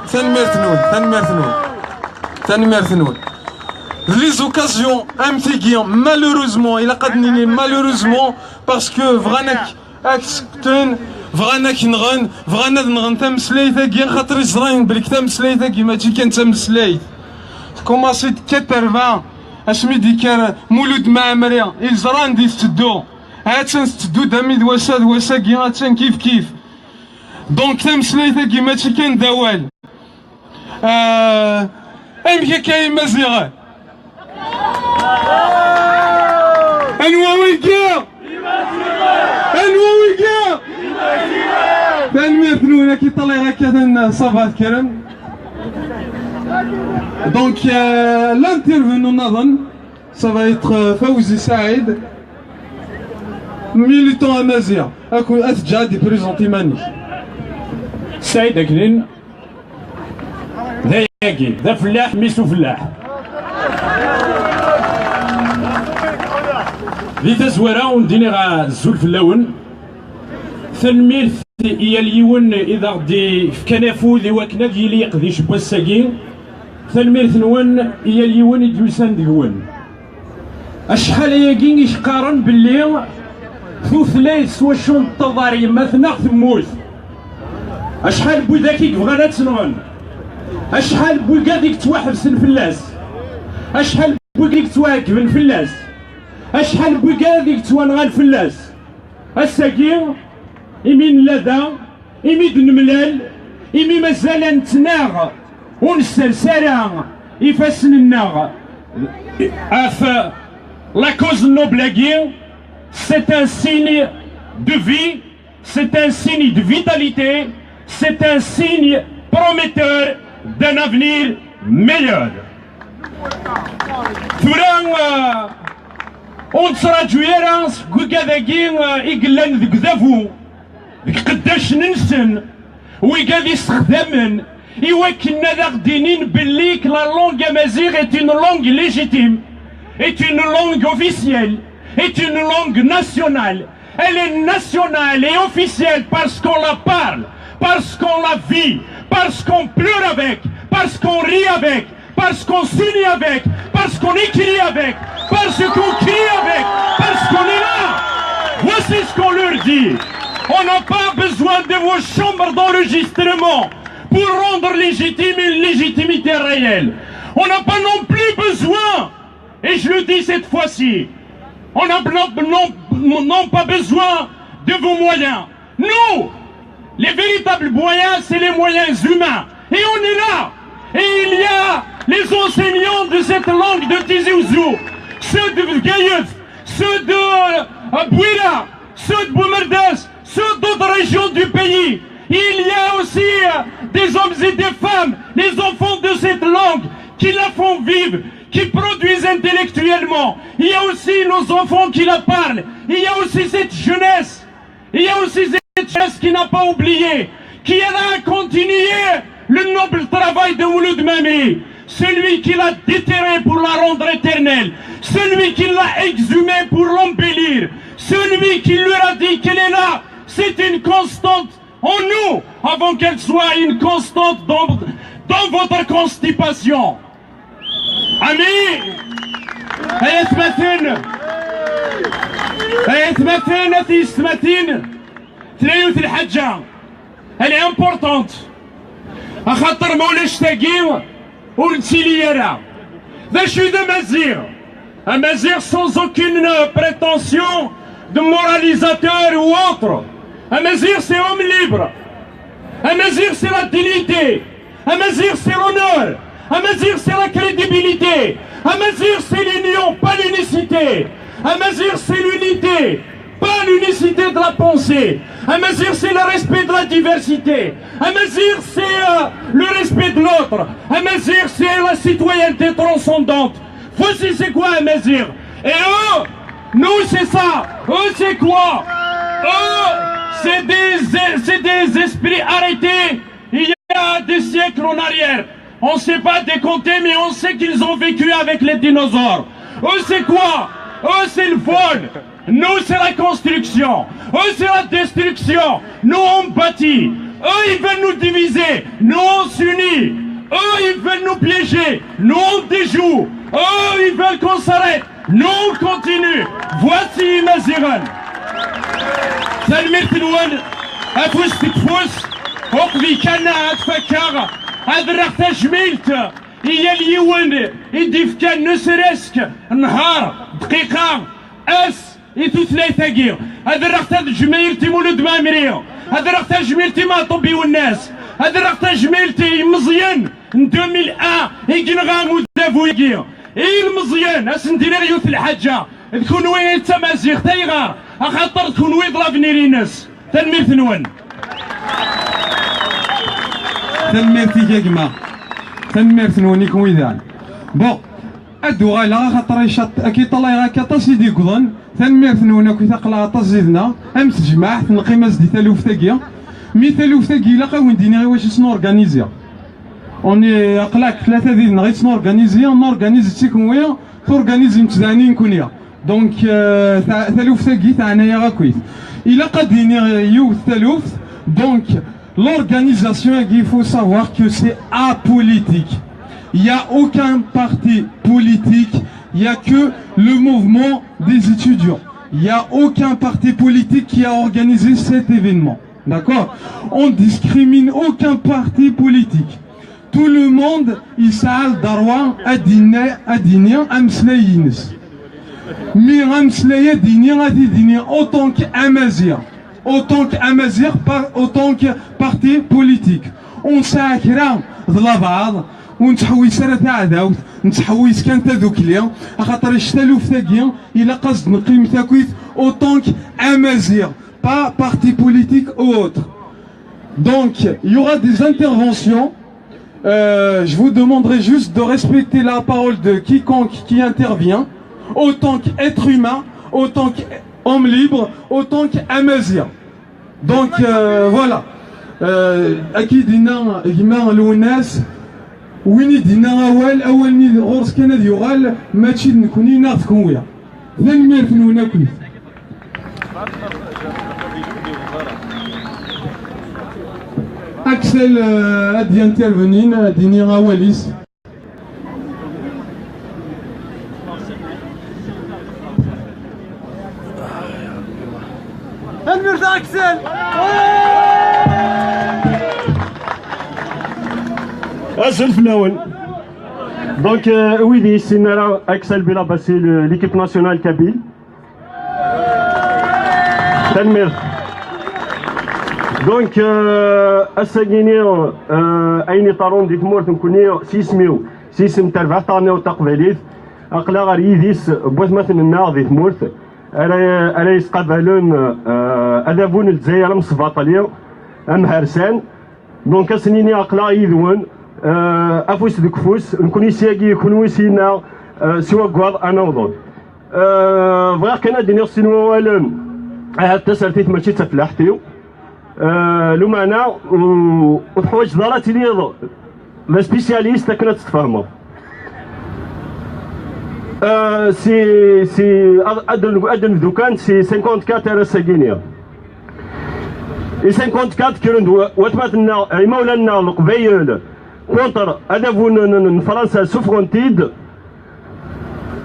[SPEAKER 1] ثنمير ثنون les occasions amtiguion malheureusement il a qadnini malheureusement parce que vranak akten vranak nran vranad nran tamslayta gi khater izrain blik tamslayta gi machi kan tamslayt commencé 80 asmi dikar moulud ma'amriya izran di teddu هاتن تدو دامي وسا كي هاتن كيف دونك tamslayta gi machi kan dawal أمك كاين مزيغة أنوا ويكا ثاني ثنونا كي طلع هكذا صفات كرم دونك لانترفونو نظن سافا يتر فوزي سعيد ميليتون امازيغ اكو اتجا دي بريزونتي ماني
[SPEAKER 11] سعيد اكلين ذا فلاح ميسو فلاح ذي تزورا ونديني غا الزول فلاون ثنمير إيا اليون إذا غدي فكنافو ذي واكنا ذي ليق ذي شبوا الساقين ثنمير ثنون إيا اليون يدوسان ديوان أشحال ياكين يشقارن باللي ثلاث وشون التضاري مثنى ثموت أشحال بوذاكي بغانا تنغن أشحال بوكاديك تواحبسن فلاس أشحال بوكاديك تواكبن فلاس أشحال بوكاديك توانغال فلاس الساقين إمين لدى إمي دنملال إمي مازال نتناغ ونسرسارا يفاسن الناغ أف لا كوز نوبلاكي c'est un signe de vie, c'est un signe de vitalité, c'est un signe prometteur d'un avenir meilleur. ثوران ونصرا جويرانس كوكاداكي إقلان ذك ذافو ذك قداش ننسن ويقاد يستخدمن يوكلنا ذاك دينين بالليك لا لونغ امازيغ est une langue légitime, est une langue officielle, est une langue nationale. Elle est nationale et officielle parce qu'on la parle, parce qu'on la vit, parce qu'on pleure avec, parce qu'on rit avec, parce qu'on signe avec, parce qu'on écrit avec, parce qu'on crie avec, parce qu'on est là. Voici ce qu'on leur dit. On n'a pas besoin de vos chambres d'enregistrement pour rendre légitime une légitimité réelle. On n'a pas non plus besoin, et je le dis cette fois-ci, on n'a non pas besoin de vos moyens. Nous, les véritables moyens, c'est les moyens humains. Et on est là. Et il y a les enseignants de cette langue de Tizi Ouzou, ceux de Gaïef, ceux de Bouira, ceux de Boumerdas, ceux d'autres régions du pays. Il y a aussi des hommes et des femmes, les enfants de cette langue, qui la font vivre, qui produisent intellectuellement. Il y a aussi nos enfants qui la parlent. Il y a aussi cette jeunesse. Il y a aussi cette jeunesse qui n'a pas oublié, qui est là à continuer le noble travail de Mouloud Mamri. Celui qui l'a déterré pour la rendre éternelle. Celui qui l'a exhumé pour l'embellir. Celui qui lui a dit qu'elle est là. C'est une constante en nous, avant qu'elle soit une constante dans votre constipation. Amis, elle est importante. أخاطر مولاش تاقي ونسيليرا ذا شو ذا Amazigh sans aucune prétention de moralisateur ou autre. Amazigh c'est homme libre. Amazigh c'est la dignité. Amazigh c'est l'honneur. Amazigh c'est la crédibilité. Amazigh c'est l'union, pas l'unicité. Amazigh c'est l'unité, pas l'unicité de la pensée. Amazigh c'est le respect de la diversité. Amazigh c'est le respect de l'autre. Amazigh c'est la citoyenneté transcendante. Voici c'est quoi Amazigh. Et eux, nous c'est ça. Eux c'est quoi? Eux c'est des esprits arrêtés il y a des siècles en arrière. On ne sait pas décompter, mais on sait qu'ils ont vécu avec les dinosaures. Eux c'est quoi? Eux c'est le vol. Nous c'est la construction. Eux c'est la destruction. Nous on bâtit. Eux ils veulent nous diviser. Nous on s'unit. Eux ils veulent nous piéger. Nous on déjoue. Eux ils veulent qu'on s'arrête. Nous on continue. Voici Maziran. سلميت الون افوس تفوس وقضي كان اتفكر هذا الرخت جميلت هي اليون يديف كان نسرسك نهار دقيقة اس يتو ثلاثة كير هذا الرخت جميلتي مولود مامريو هذا الرخت جميلتي ما طبي والناس هذا الرخت جميلتي مزيان 2001 يقنغامو دافو يقير اي المزيان اسندينا يوث الحاجة تكون وين تمازيغ تايغار أخاطر تكون ويض لافنيرينس تنمير ثنون
[SPEAKER 1] تنمير تيجاكما تنمير ثنوني كويدان بون أدو غالا خاطر يشط أكيد طلع غاكا تصيدي كظن تنمير ثنونا كي تقلع تصيدنا أمس جماعة تنقيمة زدي ثالوف تاكيا مي ثالوف تاكي لا وين ديني غي واش سنو أورغانيزيا أوني أقلاك ثلاثة دينا غي سنو أورغانيزيا نورغانيزي تيكون تورغانيزي متزانين كونيا Donc, il a donc l'organisation, il faut savoir que c'est apolitique. Il n'y a aucun parti politique, il n'y a que le mouvement des étudiants. Il n'y a aucun parti politique qui a organisé cet événement. D'accord? On discrimine aucun parti politique. Tout le monde, il s'al darwa adinien amslayins. Autant qu'Amazir, pas autant que parti politique. On s'accra de la base, on s'houille à Daoud, on s'houille quand t'as du client, à خاطر يشتلو في ثاقيا إلا قصد نقيم ثاكويت autant qu'Amazir, pas parti politique ou autre. Donc, il y aura des interventions. Je vous demanderai juste de respecter la parole de quiconque qui intervient. Autant qu'être humain, autant qu'homme libre, autant qu'Amazir. Donc voilà. أكيد دينا جماعة الوناس وين دينا أول ني غورس كان يغال ماشي نكوني ناخذ كويا. ذا المير فنونا كويس. Axel a dit intervenir, dîner à Wallis.
[SPEAKER 4] الميرزا أكسل
[SPEAKER 12] أسل في الأول دونك ويلي سينا أكسل بلا باسي ليكيب ناسيونال كابيل تنمير دونك الساكيني اين طارون دي تمورت نكوني سيسم تربع طارني وتقبليت اقلا غير يديس بوث مثلا النار دي تمورت انا يسقبلون اذابون الجزائر مصباطليا ام هرسان دونك سنيني اقلا يذون افوس دكفوس نكون يساقي يكون ويسينا سوا كواض انا وضوض بغا كان دينير سينوا والن هاد تسرتيت ماشي تفلاحتيو لو معنا وحوايج ضراتي لي لا سبيسياليست كانت تتفاهموا سي ادن دوكان سي 54 رساكينيا اي 54 كيرون واتماتنا اي مولانا القبيل كونتر هدفون فرنسا سوفرونتيد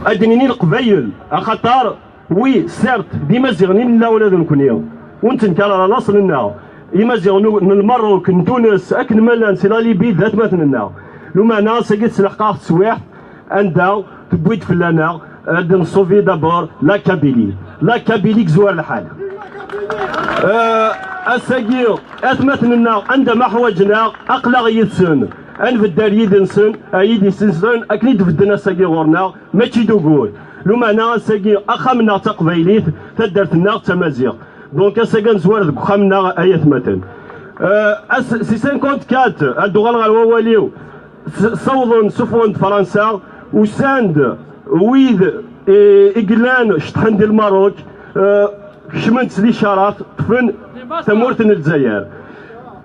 [SPEAKER 12] ادنيني القبيل اخطار وي سيرت ديما زيغنين لا ولا نكونيو ونتنكر على ناصرنا إما زيغنو المروك تونس أكن ملان سي لا ليبي ذات مثلنا لو معنا ساكيت سلحقاق تسويح عندها تبويت فلانا غاد نصوفي دابور لا كابيلي كزوار الحال الساكيو أثمثلنا عندما حواجنا أقلا يدسن أن في الدار يدنسن أيدي سنسن أكني تفدنا ساكي غورنا ماشي دوغول لو معنا ساكي أخامنا تقبيليت تدرتنا تمازيغ دونك ساكن زوار ذوك خامنا ايات مثلا سي 54 هادو غالغا الواليو صوضن سفون فرنسا وساند ويد اقلان شطحن ديال الماروك شمنت لي شرف طفن ثمورتن الجزائر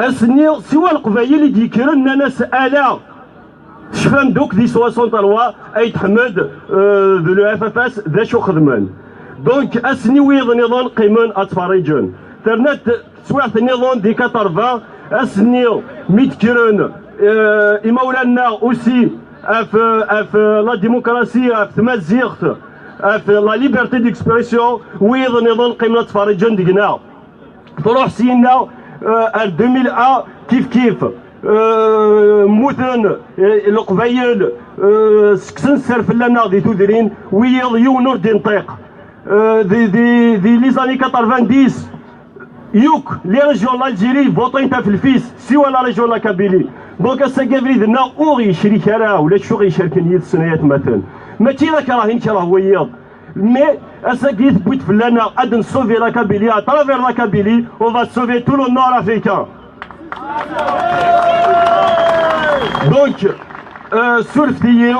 [SPEAKER 12] اسني سوا القبايل اللي ديكرن ناس الا شفام دوك دي 63 اي تحمد دو لو اف اف اس ذا شو خدمان دونك اسني ويض نظام قيمون اتفاريجون ترنت سواحت النظام دي 80 اسني ميت كيرون مولانا اوسي اف لا ديموكراسي اف تمازيغت اف لا ليبرتي ديكسبرسيون ويض نظام قيمون اتفاريجون ديكنا تروح سينا 2001 كيف موثن القبايل سكسن سرف لنا دي تودرين ويض يونور دي نطيق دي لي زاني 90 يوك لي ريجيون الجيري فوطين تاع في الفيس سوا لا ريجيون لا كابيلي دونك السكافري درنا اوغي شريك راه ولا شغل يشاركني السنوات مثلا ماشي ذاك راه انت راه وياض مي اساكيت بويت فلانا اد نسوفي لا كابيلي اترافير لا كابيلي اون فا سوفي تو لو نور افريكان دونك سولفتي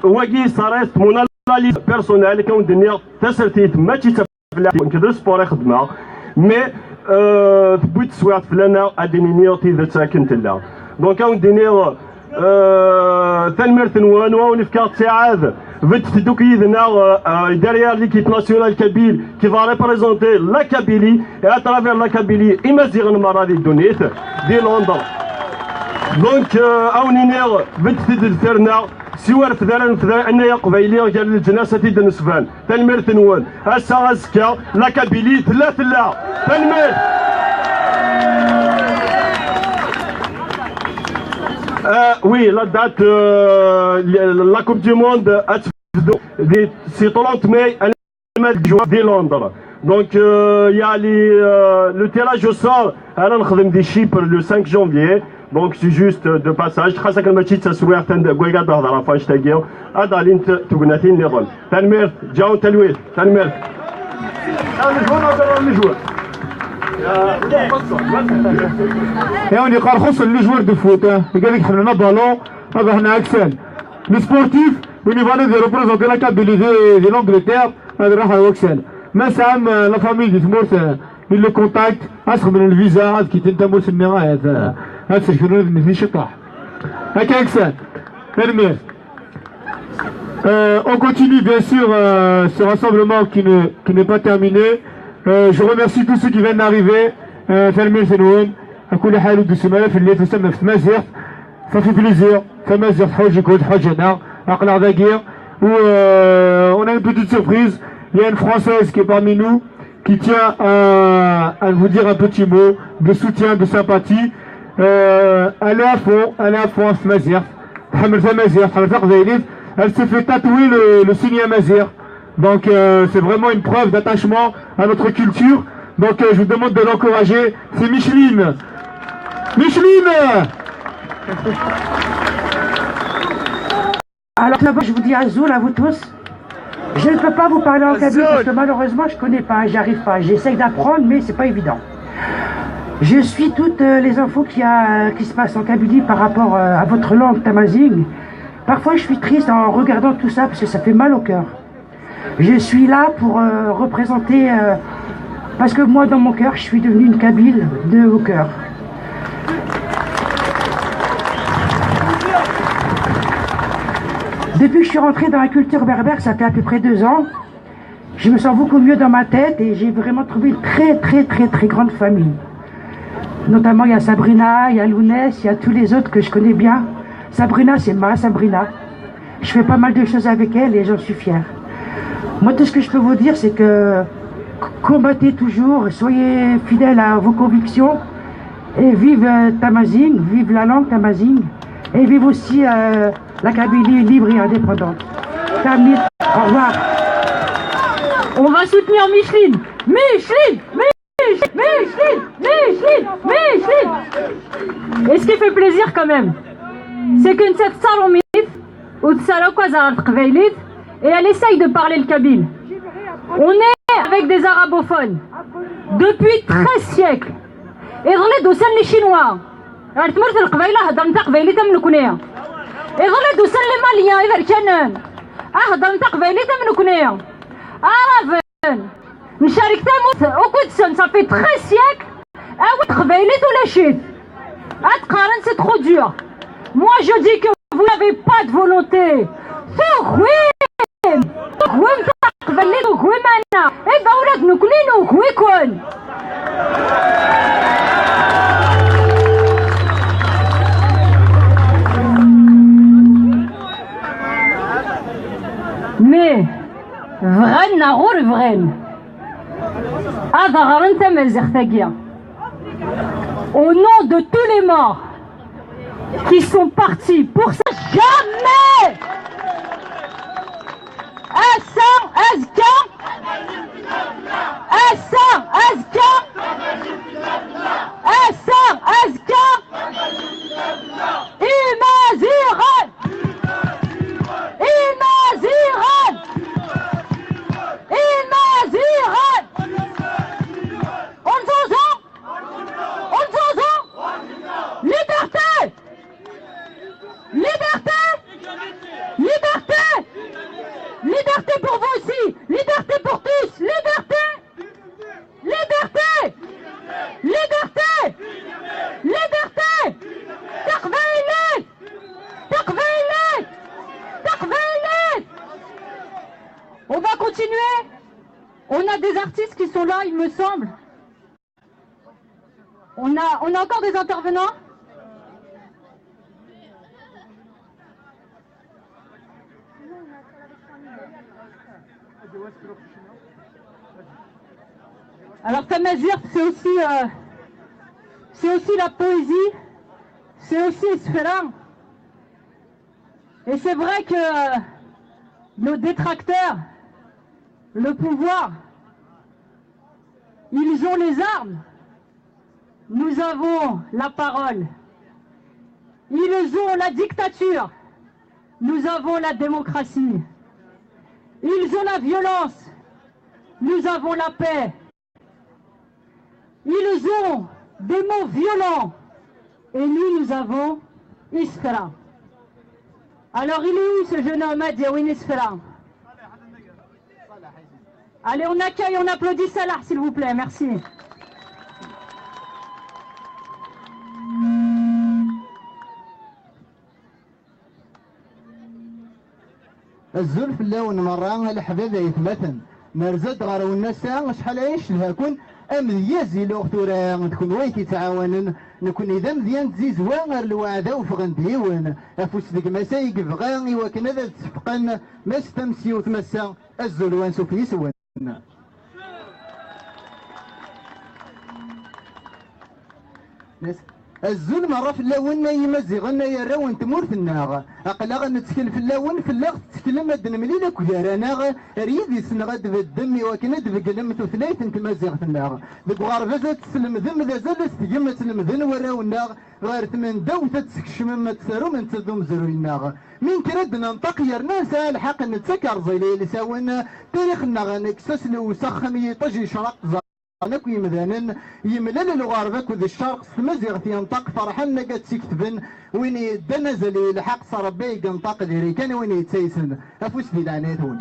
[SPEAKER 12] واكي صارت مونال لي بيرسونيل كون دنيا تسرتيت ماشي تفلاح كدرس سبور خدمه مي تبويت سويعت فلانا ادينيني تي ساكنت لا دونك كون ديني ثلمرتن ونوان في كارت ساعات فيت تدوك يدنا دارير ليكيب ناسيونال كابيل كي فا ريبريزونتي لا كابيلي اترافير لا كابيلي ايمازيغن مرة دي دونيت دي لندن دونك اونينير فيت تدفرنا سوار فذران أنا قبيلي قال الجناسة تيد نسفان تنمير تنوان هسا أزكا لا كابيلي ثلاث لا تنمير وي لا دات لا كوب دي موند اتفدو دي سي 30 ماي المال دي لندن دونك يا لي لو تيراج او سور انا نخدم دي شيبر لو 5 جونفيي دونك سي جوست دو باساج خاصك الماتشي تسوير كويكا تهضر فاش تاكيو هذا اللي انت تقناتين نظن تنمير جاون تلويث تنمير
[SPEAKER 3] يعني قال خص لي جوار دو فوت قال لك حنا بالون هذا هنا اكسل لو سبورتيف ونيفالو دي ريبريزونتي لا كابيلي دي لونجلتير هذا راح هو اكسل ما سام لا فامي دي تمورت اللي كونتاكت اسخ من الفيزا هذا كي تنتموس النهايه هذا سيركلون من شطاح هكا اكسل تنمير on continue bien sûr ce rassemblement qui n'est pas terminé. Je remercie tous ceux qui viennent d'arriver. Fermir Fenoun, à كل حال ودوسنا في اللي تسمى في مازيغ. Ça fait plaisir. في مازيغ حوجكود حوجنا أقلع ذاكير. On a une petite surprise. Il y a une Française qui est parmi nous qui tient à vous dire un petit mot de soutien, de sympathie. Elle est à fond في مازيغ. تحمل في مازيغ، تحمل في قبيليت. Elle se fait tatouer le signe Amazir. Donc c'est vraiment une preuve d'attachement à notre culture. Donc je vous demande de l'encourager. C'est Micheline. Micheline!
[SPEAKER 13] Alors d'abord, je vous dis Azoul à vous tous. Je ne peux pas vous parler en kabyle parce que malheureusement, je ne connais pas, j'y arrive pas. J'essaie d'apprendre, mais c'est pas évident. Je suis toutes les infos qui se passent en Kabylie par rapport à votre langue tamazight. Parfois, je suis triste en regardant tout ça parce que ça fait mal au cœur. Je suis là pour représenter, parce que moi, dans mon cœur, je suis devenue une Kabyle de haut cœur. Depuis que je suis rentrée dans la culture berbère, ça fait à peu près 2 ans, je me sens beaucoup mieux dans ma tête et j'ai vraiment trouvé une très grande famille. Notamment, il y a Sabrina, il y a Lounès, il y a tous les autres que je connais bien. Sabrina, c'est ma Sabrina. Je fais pas mal de choses avec elle et j'en suis fière. Moi, tout ce que je peux vous dire, c'est que combattez toujours, soyez fidèles à vos convictions et vive tamazight, vive la langue tamazight et vive aussi la Kabylie libre et indépendante. Tamit, au revoir.
[SPEAKER 2] On va soutenir Micheline. Et ce qui fait plaisir quand même, c'est qu'une cette salomite ou et elle essaye de parler le kabyle. On est avec des arabophones depuis 13 siècles. Et غلط وصل لي شينوا تمرت القبيله هضرنا قبيله تمنكنيا غلط وصل لي ماليا اذا كان هضرنا قبيله تمنكنيا عرفن نشارك تموت وكنت ça fait 13 siècles قبيله ولا شيت اتقارن c'est trop dur. Moi je dis que vous n'avez pas de volonté. Mais vrai غور vrai هذا غير تمازيغ. Au nom de tous les morts qui sont partis pour ça, jamais Liberté pour vous aussi. Liberté pour tous. Liberté. Liberté. Liberté. Liberté. Takveilet. Takveilet. Takveilet. On va continuer. On a des artistes qui sont là, il me semble. On a encore des intervenants. Alors tamazight, c'est aussi la poésie, c'est aussi Sfera. Et c'est vrai que nos détracteurs, le pouvoir, ils ont les armes. Nous avons la parole. Ils ont la dictature. Nous avons la démocratie. Ils ont la violence. Nous avons la paix. Ils ont des mots violents. Et nous avons Isfera. Alors il est où ce jeune homme à Diawin Isfera? Allez, on accueille, on applaudit Salah, s'il vous plaît. Merci.
[SPEAKER 14] الزلف اللون مرة الحباب يتمثل مرزد غير والناس شحال عيش لها كون امذيازي لو ثورا تكون ويتي تعاون نكون اذا مزيان تزيزوا غير الوعده وفغن ديوان افوس ديك مسايق بغا وكان هذا تفقن ما استمسي وتمسى الزلوان سوفي سوان الزول مرة في اللون يمزغنا يراون تمورتنا أقلا نتكلم في اللون في اللغة تتكلم أدن مليلة كذارانا ريد يسنغد بالدم وكند بقلم ثلاث تمازغتنا ذك غرفة تسلم ذم ذا زال استجمة تسلم ذن وراونا غير ثمن دوثة تسكش مما تسارو من تذوم زروينا من كرد ننطق يرناس الحق نتسكر زي اللي ساونا تاريخنا غنكسس وسخم يطجي شرق أنك يمذانن يملل الغربك وذي الشرق سمزيغ ينطق فرحان قد سيكتبن وين يدنزل الحق صربي ينطق ليري كان وين يتسيسن أفوس في لعناتون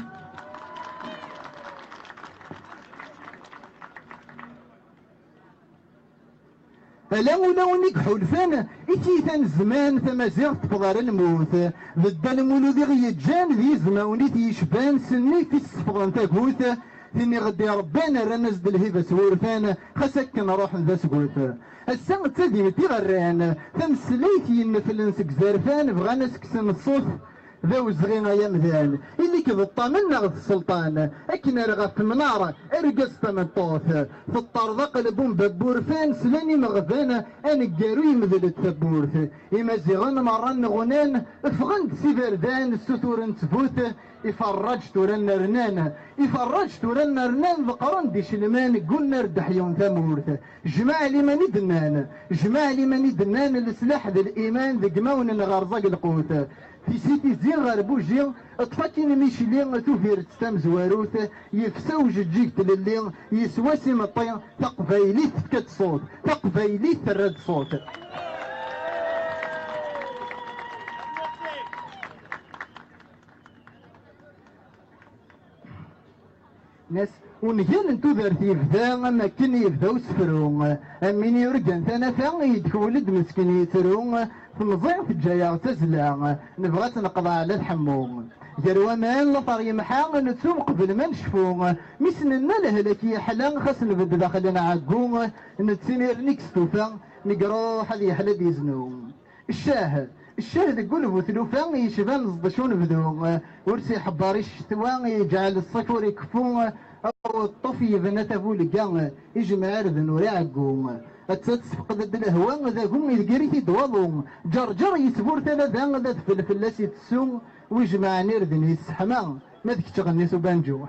[SPEAKER 14] لا ولا ونجحوا الفن إتيثان زمان تمازيغ تفضل الموت ضد المولود يتجان ذي زماونيت يشبان سني في السفغان تاكوت ثني غدي ربنا رانا زد الهبه سورفان خسك نروح ذا سكوت السنة تدي تغران تمسليتي نفلن سك زرفان بغانا سكسن الصوت ذا وزغين يا مذان اللي كذا منا غد السلطان اكن رغف منارة ارقص تمطوث في الطرزق لبوم بابور فان سلاني مغفانا انا قاروي مذل التبورث اما زغن مران غنان افغند سيبردان الستور نتفوت يفرج تورنا رنان يفرج تورنا رنان بقرن دي شلمان قلنا ردحيون ثمورث جماعة لمن يدنان جماعة لمن يدنان السلاح ذا الايمان ذا قماون غرزق القوت في سيتي زين غربوجي طفاكين ميشيلين توفير تستام زواروث يفسوج جيك للي يسواسي مطين تقبايلي تفكت صوت تقبايلي ترد صوت ناس ونجال انتو ذرتي يبدا اما كن يبداو سفرون امين يرقن ثانفا يتولد مسكين يترون تنظيع في الجاية تزلا نبغى تنقضى على الحموم جروا مان لطر يمحا نتسوم قبل ما نشفو مسننا لهلك يحلا خاص نبدا داخلنا عقو نتسنير نكستوفا نقرو حد يحلا بيزنو الشاهد يقول بوثلوفا يشبان زدشون بدو ورسي حباري الشتوى يجعل الصفور يكفو او الطفي بنات ابو لقا يجمع ردن وراعقو تتفقد الهواء ذا هم يلقري دوضو جرجر يسبور ثلاثة ذا فلفلاس يتسو ويجمع نردن يسحما ما ذيك تغني سبانجو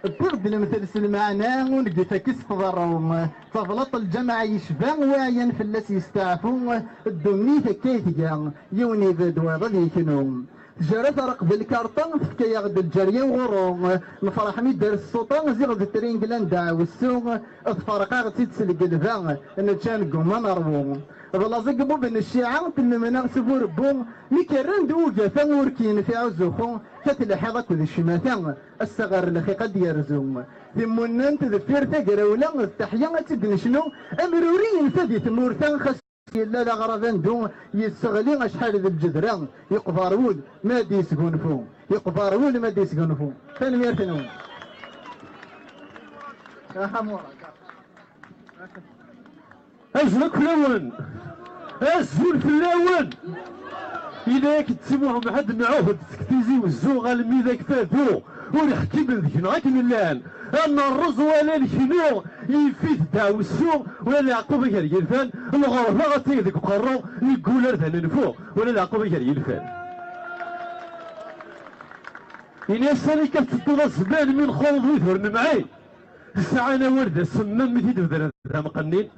[SPEAKER 14] الطرد المثل المعنى ونقدي فكس تضرهم تفلط الجمع يشبان واعيا فلاس يستعفو الدمني فكيتيا يوني بدوا ضدي كنوم جرت رقب الكارطة فكا ياخد الجرية وغروم نفرح ميدر السلطان زيغد الترينجلان داو السوق اتفرقا غتي تسلق الفا نتشان قوما نروم بلا زقبو بين الشيعة تنمنا سفور بوم ميكران دوجا ثموركين في عزوخو تتلحظك ذي الشماتان الصغر لخي قد يرزوم ثمنا تذفير تقراولا التحية تدن شنو امرورين فدي ثمورتان خس لا لا غرفان دو يستغلين اشحال ذي الجدران يقبار ول ما دي يسقون فو يقبار ول ما دي يسقون فو ثاني ميرتنون
[SPEAKER 15] ازلك فلاون ازول فلاون إذا كتسموهم حد نعوه تسكتيزي والزوغ المي ذاك فادو ونحكي من ذيك نعاكم اللان أن الرز ولا الكنو يفيد داو السوق ولا العقوبة كان يلفان الغرفة غطي ذيك قرروا يقول أرثان نفوق ولا العقوبة كان يلفان إن يسالي كتسطو الزمان من خلط ويثورن معي الساعة أنا وردة السمام مثيد ذا مقنين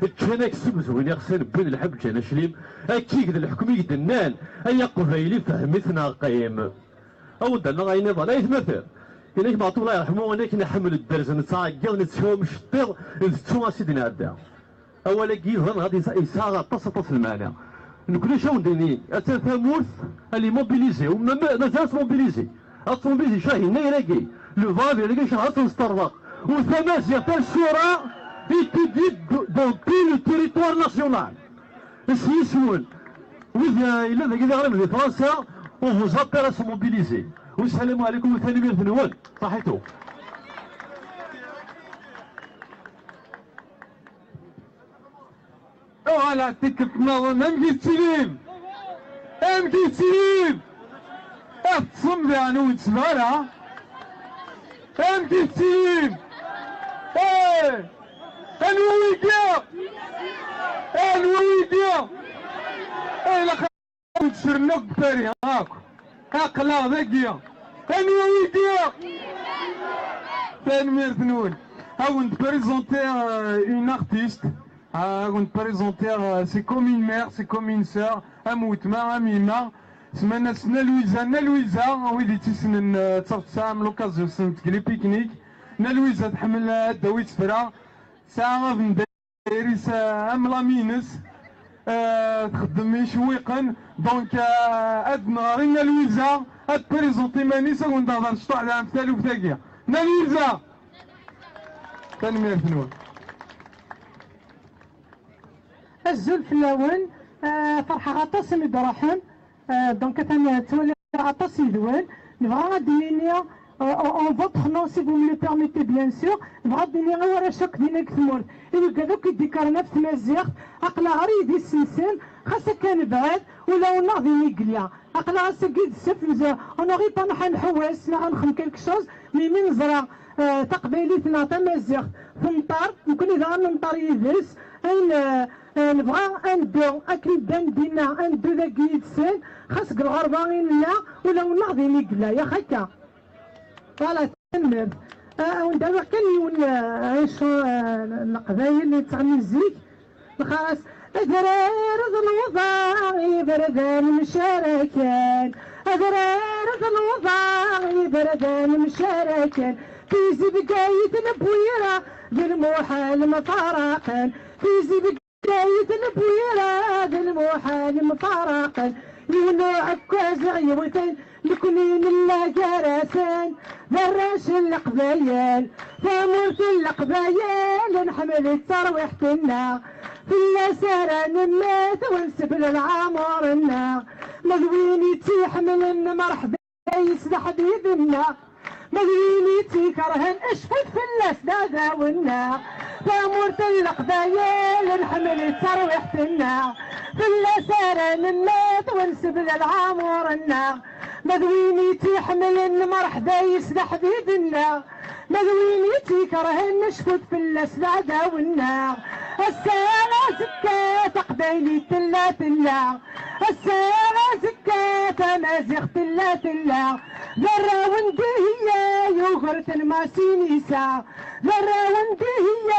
[SPEAKER 15] كان يكسب زوين يغسل بين الحب كان شليم اكيد الحكم يدنان اي قبيلي فهمتنا قيم او دنا غاي نظام اي مثل إنك معطول الله يرحمه ونك نحمل الدرز نتعقل نتشوى مشطر نتشوى سيدنا عدا اولا كيفهم غادي يساغ تصل المعنى نكون شو نديني ثمورث اللي موبيليزي وما مازال موبيليزي موبيليزي شاهي نيراكي لو فافي اللي شهر تنسترضق وثماسية الشورى étudié dans tout le territoire national. Les Français, on vous appelle à se mobiliser. Salam alaikum wa salam. صحيتو.
[SPEAKER 3] على تكت نظن امجي تسليم امجي تسليم اتصم يعني وتسمعنا امجي تسليم الويديا الويديا لا تشرنوك باري هاك ذاكيا الويديا تنمير ثنون on présenter une artiste on présenter c'est comme une mère c'est comme une sœur أموتما أميمة سمانا سنا لويزا ويلي تيسن تصام لوكازيون سنت كلي بيكنيك نا لويزا تحمل الدوايت فرا ساعة من دايري ساعة ملامينس تخدم شويقا دونك ادنا غير لويزا اد بريزونتي مانيسا ونضغط نشطو على امثال وفتاكيا نا لويزا تنمير فنون
[SPEAKER 16] الزول في اللون فرحة غطاس مدرحن دونك تولي غطاس يدوان نبغى غادي en votre nom si vous me le permettez bien sûr نبغى ديني غير ورا شوك دينا كثمور إذا كذوك يديكارنا في تمازيغ أقلا غريد السنسن خاصة كان بعاد ولا ونغ ديني قليا أقلا غاسا قيد السفل أنا غير طنحا نحواس لا غنخم كلك شوز مي من زرع تقبيليتنا تمازيغ في مطار يمكن إذا غنمطار يدرس نبغى ندو أكيد دينا ندو ذاك يدسن خاصك الغربة غير لا ولا ونغ ديني قليا يا خاكا فوالا تنمر ودابا كان عيشو القبايل اللي تغني الزيك خلاص أدرارد الوضع بردان مشاركان أدرارد الوضع بردان مشاركان في بقاية البويرة بالموحال مفارقا في بقاية البويرة بالموحال مفارقا يونو عكاز عيوتين لكنين الله جرسان دراش القبايل فمرت القبايل نحمل الترويحتنا في اللسارة نمات ونسبل العمرنا مذويني تيحملن مرحبا يسدح بيدنا مذويني تيكرهن اشفت في اللسنا داونا فمرت القبايل نحمل الترويحتنا في اللسارة نمات ونسبل العمرنا مذويني تيحملن مرحبا يسدح بيدنا مذويني تيكرهن نشفت في اللسنا داونا السنة زكاة قبيلي تلا تلا السنة زكاة مازيغ تلا تلا ذرة وندي هي يوغرت ما سينيسا ذرة وندي هي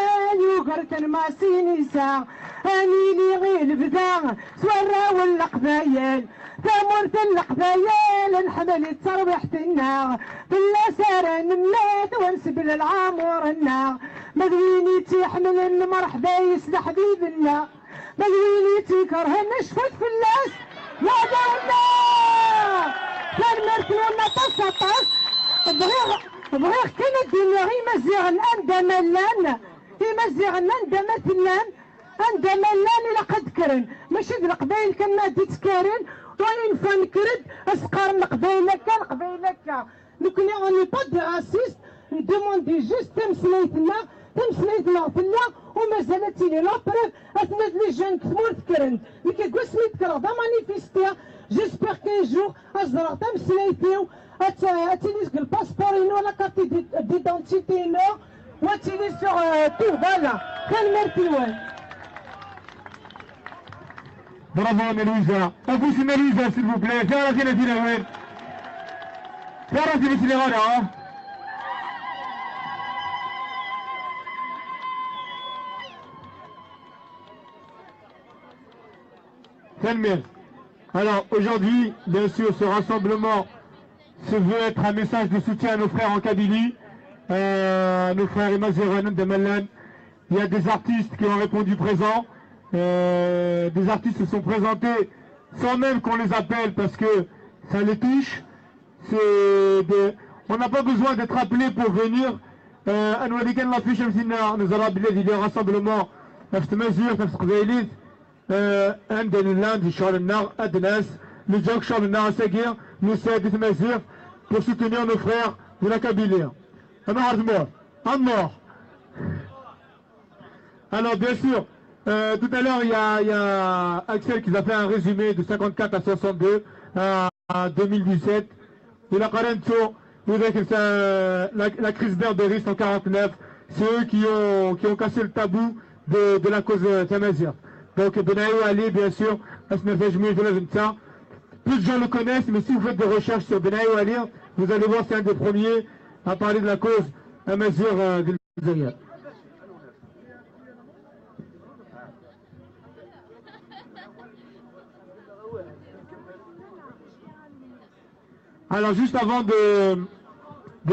[SPEAKER 16] يوغرت ما سينيسا اني لي غير بدا سورة ولا قبايل ثمرت القبايل نحمل الترويحتنا في اللسارة نمات ونسبل العمرنا مذويني تيحمل مرحبا يسد حبيبنا مذويني تيكره نشفت في اللاس لا دولنا كان مرتلونا طاس بغيغ كانت ديني غي مزيغن اندملان مزيغن اندمتلان اندملان الى قد كرن ماشي د القبايل كنا ديت كارن وين فان كرد اسقار قبايلك كان قبايلك لكن اوني با دي راسيست ندوموندي جوست تمسليتنا فينا ومازالت لي لا بروف اثناء لي جون كثمور تكرن مي كيقول سميت كرا دا مانيفيستير جيسبيغ كاين جور ازرع تمسليتيو اتيليز الباسبورين ولا كارتي ديدونتيتي نو واتيليز سوغ تو فوالا كان مرتيوان
[SPEAKER 3] برافو ميلوزا ابوس ميلوزا s'il vous plaît فيها راسي نتينا وين فيها راسي نتينا غادا Alors aujourd'hui, bien sûr, ce rassemblement se veut être un message de soutien à nos frères en Kabylie, nos frères Emazeron de Malan. Il y a des artistes qui ont répondu présent. Des artistes se sont présentés sans même qu'on les appelle parce que ça les touche. On n'a pas besoin d'être appelé pour venir. Nous allons appeler des rassemblements. عندنا اللاند شغل النار أدناس نجوك شغل النار ساقير نساعد تمازيغ pour soutenir nos frères de la Kabylie. Alors bien sûr, tout à l'heure il y a Axel qui a fait un résumé de 54 à 62 à 2017. Il a quand même la crise verte de risque en 49, ceux qui ont cassé le tabou de la cause tamazight. Donc Benaïou Ali, bien sûr, peu de gens le connaissent, mais si vous faites des recherches sur Benaïou Ali, vous allez voir, c'est un des premiers à parler de la cause tamazight de l'Algérie. Alors juste avant de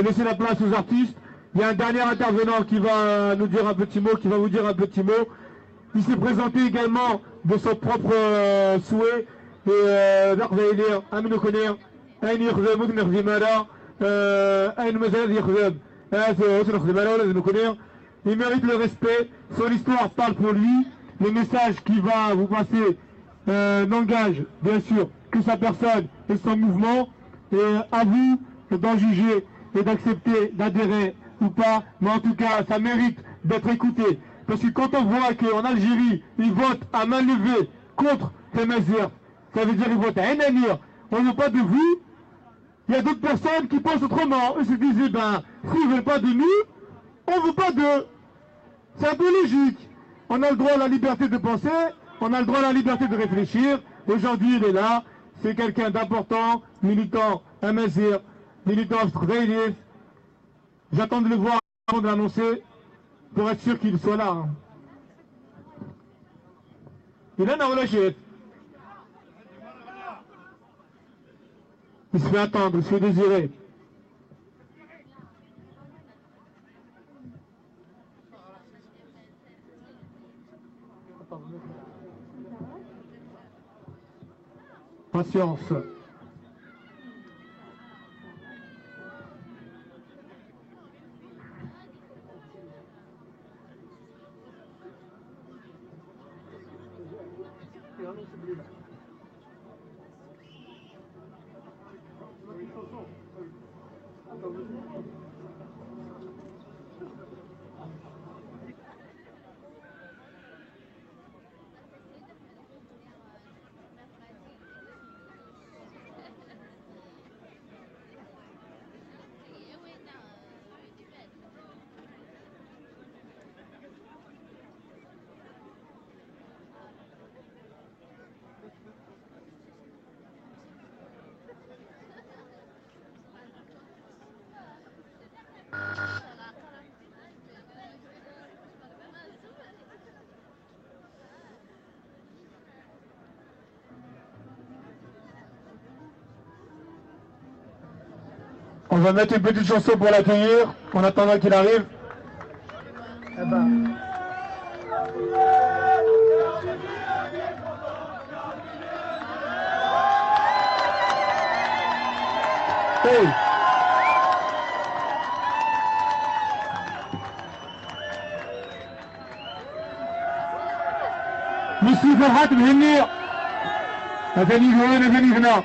[SPEAKER 3] laisser la place aux artistes, il y a un dernier intervenant qui va nous dire un petit mot, qui va vous dire un petit mot. Il s'est présenté également de son propre souhait. Et il mérite le respect, son histoire parle pour lui. Le message qui va vous passer n'engage bien sûr que sa personne et son mouvement. Et à vous d'en juger et d'accepter, d'adhérer ou pas, mais en tout cas ça mérite d'être écouté. Parce que quand on voit qu'en Algérie, ils votent à main levée contre Tamazight, ça veut dire qu'ils votent à Enamir, on ne veut pas de vous. Il y a d'autres personnes qui pensent autrement. Eux se disent, eh ben, s'ils ne veulent pas de nous, on ne veut pas d'eux. C'est un peu logique. On a le droit à la liberté de penser, on a le droit à la liberté de réfléchir. Aujourd'hui, il est là, c'est quelqu'un d'important, militant Tamazight, militant Stkhveylis. J'attends de le voir avant de l'annoncer pour être sûr qu'il soit là. Il est là, il se fait attendre, il se fait désirer. Patience. On va mettre une petite chanson pour l'accueillir, en attendant qu'il arrive. Eh ben. Hey. Monsieur فرحات مهني أثني هنا أثني هنا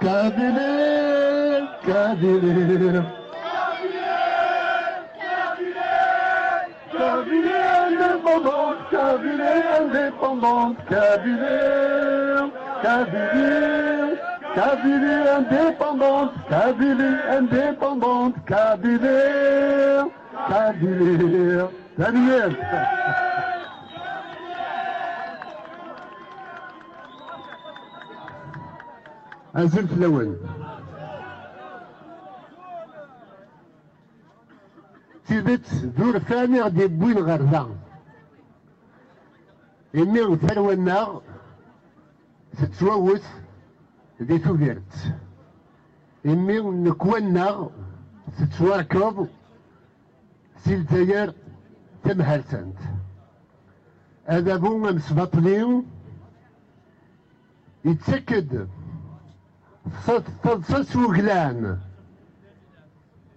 [SPEAKER 3] Kabylie, Kabylie, Kabylie indépendante, Kabylie indépendante, Kabylie, Kabylie, Kabylie indépendante, Kabylie indépendante, Kabylie, Kabylie, Kabylie. أزل في الأول تيبت دور ثاني غادي بوين غردا إمي ثروة النار تتووت دي توفيرت إمي نكوى النار تتواركب سي الجزائر تمهرسنت هذا بو مسبطلين يتسكد تصص وقلان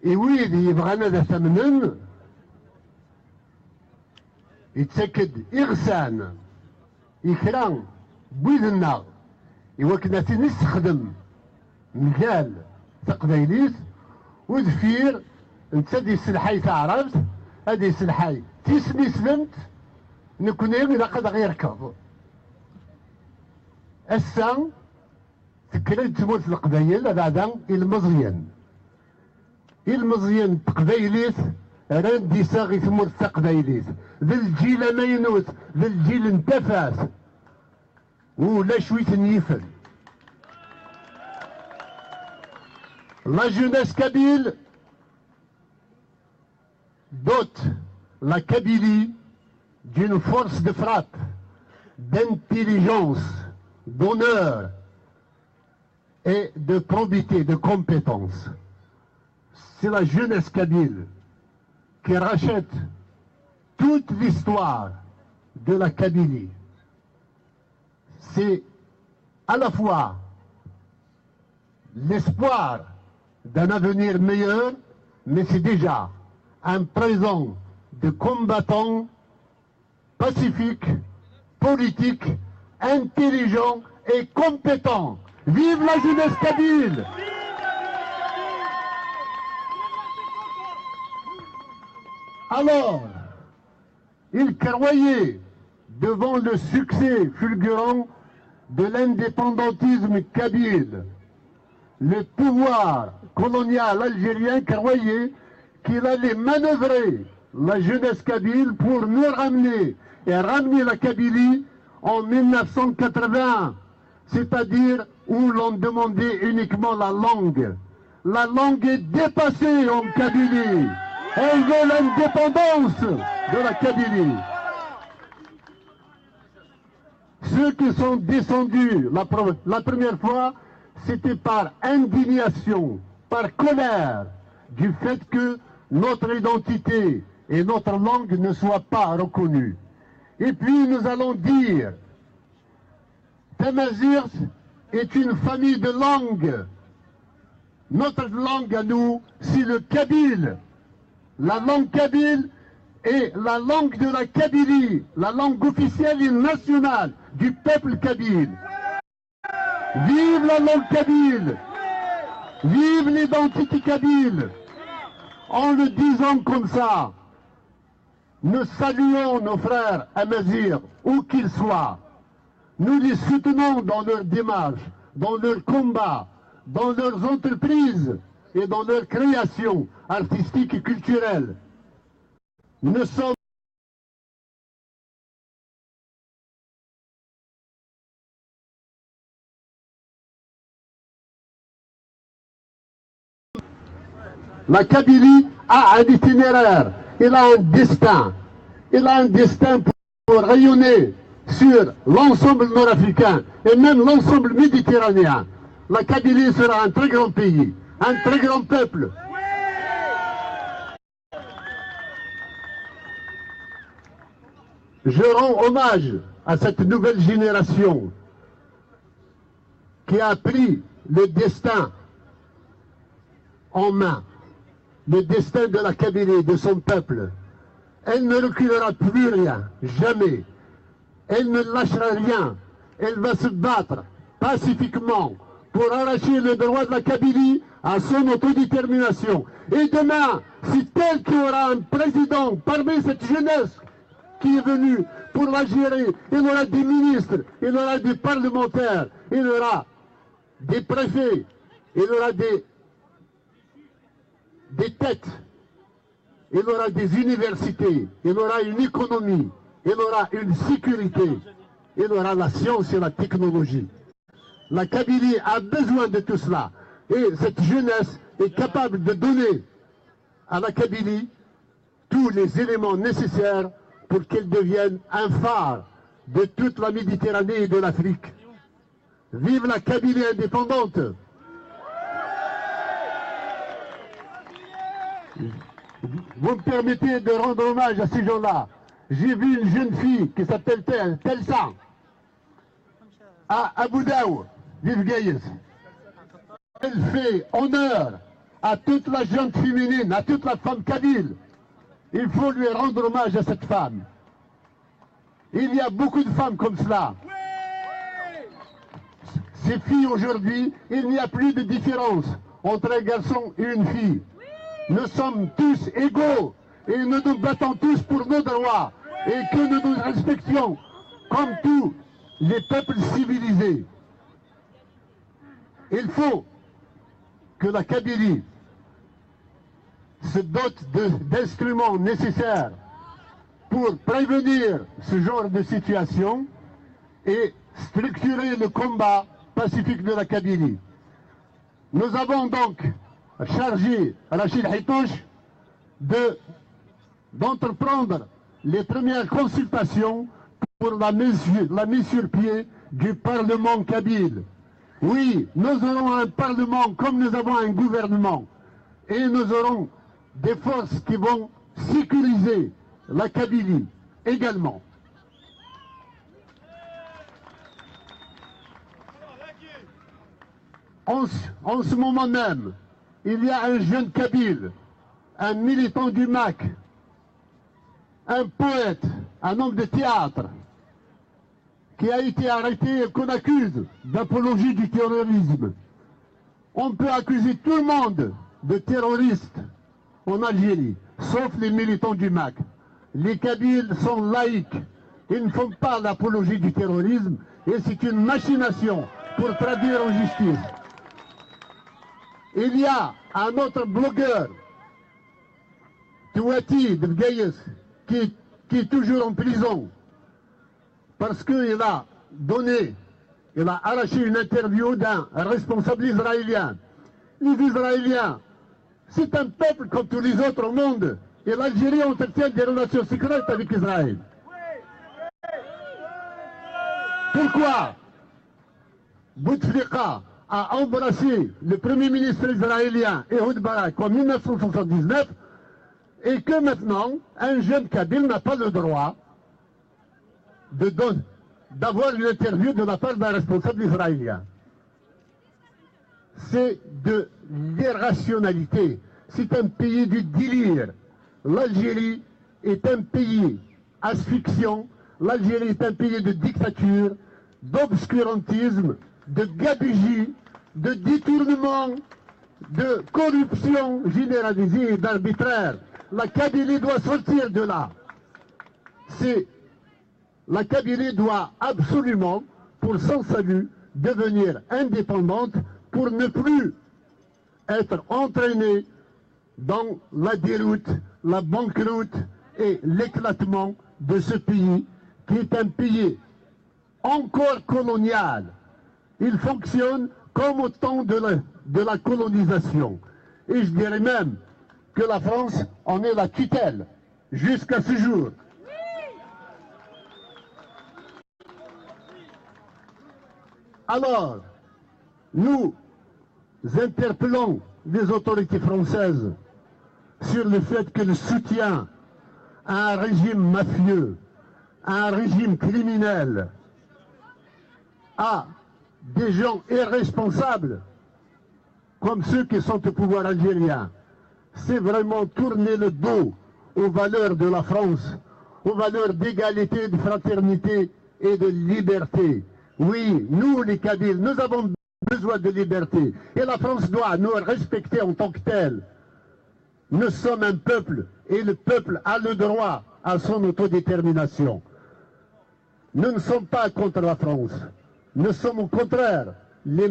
[SPEAKER 3] يويد يبغانا ذا ثمنن يتسكد إغسان يكران بويد النار يوكنا تنستخدم مجال تقبيليت ودفير انت دي السلحاي تعرفت هادي السلحاي
[SPEAKER 17] تيسلسلمت نكون إلا قد غيركض السان تكرد تموت القبايل بعدا المزيان تقبايليت ران ديساغي تموت تقبايليت ذا الجيل ماينوت ذا الجيل انتفاس ولا شوية نيفل La jeunesse kabyle dote la Kabylie d'une force de frappe, d'intelligence, d'honneur et de probité, de compétence. C'est la jeunesse kabyle qui rachète toute l'histoire de la Kabylie. C'est à la fois l'espoir d'un avenir meilleur, mais c'est déjà un présent de combattants pacifiques, politiques, intelligents et compétents. Vive la jeunesse kabyle! Alors, il croyait, devant le succès fulgurant de l'indépendantisme kabyle, le pouvoir colonial algérien croyait qu'il allait manœuvrer la jeunesse kabyle pour nous ramener et ramener la Kabylie en 1980, c'est-à-dire où l'on demandait uniquement la langue. La langue est dépassée en Kabylie. Elle veut l'indépendance de la Kabylie. Ceux qui sont descendus la première fois, c'était par indignation, par colère, du fait que notre identité et notre langue ne soient pas reconnues. Et puis nous allons dire, Tamazirt est une famille de langues. Notre langue à nous, c'est le kabyle. La langue kabyle est la langue de la Kabylie, la langue officielle et nationale du peuple kabyle. Vive la langue kabyle! Vive l'identité kabyle! En le disant comme ça, nous saluons nos frères amazirs, où qu'ils soient. Nous les soutenons dans leur démarche, dans leur combat, dans leurs entreprises et dans leur création artistique et culturelle. Nous sommes La Kabylie a un itinéraire, il a un destin. Il a un destin pour rayonner sur l'ensemble nord-africain et même l'ensemble méditerranéen. La Kabylie sera un très grand pays, un très grand peuple. Je rends hommage à cette nouvelle génération qui a pris le destin en main. Le destin de la Kabylie, de son peuple. Elle ne reculera plus rien, jamais. Elle ne lâchera rien. Elle va se battre pacifiquement pour arracher le droit de la Kabylie à son autodétermination. Et demain, c'est elle qui aura un président parmi cette jeunesse qui est venue pour la gérer. Il aura des ministres, il aura des parlementaires, il aura des préfets, il aura des têtes, il aura des universités, il aura une économie, il aura une sécurité, il aura la science et la technologie. La Kabylie a besoin de tout cela. Et cette jeunesse est capable de donner à la Kabylie tous les éléments nécessaires pour qu'elle devienne un phare de toute la Méditerranée et de l'Afrique. Vive la Kabylie indépendante! Vous me permettez de rendre hommage à ces gens-là. J'ai vu une jeune fille qui s'appelle Telsa à Abu Dhabi, vive Gaïs. Elle fait honneur à toute la jeune féminine, à toute la femme kabyle. Il faut lui rendre hommage à cette femme. Il y a beaucoup de femmes comme cela. Ces filles aujourd'hui, il n'y a plus de différence entre un garçon et une fille. Nous sommes tous égaux. et nous nous battons tous pour nos droits et que nous nous respections comme tous les peuples civilisés. Il faut que la Kabylie se dote d'instruments nécessaires pour prévenir ce genre de situation et structurer le combat pacifique de la Kabylie. Nous avons donc chargé Rachid Hitouch d'entreprendre les premières consultations pour la mise sur pied du Parlement kabyle. Oui, nous aurons un Parlement comme nous avons un gouvernement et nous aurons des forces qui vont sécuriser la Kabylie également. En ce moment même, il y a un jeune Kabyle, un militant du MAC, un poète, un homme de théâtre, qui a été arrêté et qu'on accuse d'apologie du terrorisme. On peut accuser tout le monde de terroriste en Algérie, sauf les militants du MAC. Les Kabyles sont laïcs, ils ne font pas l'apologie du terrorisme et c'est une machination pour traduire en justice. Il y a un autre blogueur, Touati de Bgaïs, qui est toujours en prison parce qu'il a arraché une interview d'un responsable israélien. Les Israéliens, c'est un peuple comme tous les autres au monde. Et l'Algérie entretient des relations secrètes avec Israël. Pourquoi Bouteflika a embrassé le premier ministre israélien Ehud Barak en 1979 et que maintenant, un jeune Kabyle n'a pas le droit d'avoir une interview de la part d'un responsable israélien. C'est de l'irrationalité. C'est un pays du délire. L'Algérie est un pays asphyxiant. L'Algérie est un pays de dictature, d'obscurantisme, de gabegie, de détournement, de corruption généralisée et d'arbitraire. La Kabylie doit sortir de là. La Kabylie doit absolument, pour son salut, devenir indépendante pour ne plus être entraînée dans la déroute, la banqueroute et l'éclatement de ce pays qui est un pays encore colonial. Il fonctionne comme au temps de la colonisation. Et je dirais même que la France en est la tutelle jusqu'à ce jour. Alors, nous interpellons les autorités françaises sur le fait que le soutien à un régime mafieux, à un régime criminel, à des gens irresponsables comme ceux qui sont au pouvoir algérien, c'est vraiment tourner le dos aux valeurs de la France, aux valeurs d'égalité, de fraternité et de liberté. Oui, nous les Kabyles, nous avons besoin de liberté et la France doit nous respecter en tant que tel. Nous sommes un peuple et le peuple a le droit à son autodétermination. Nous ne sommes pas contre la France. Nous sommes au contraire l'un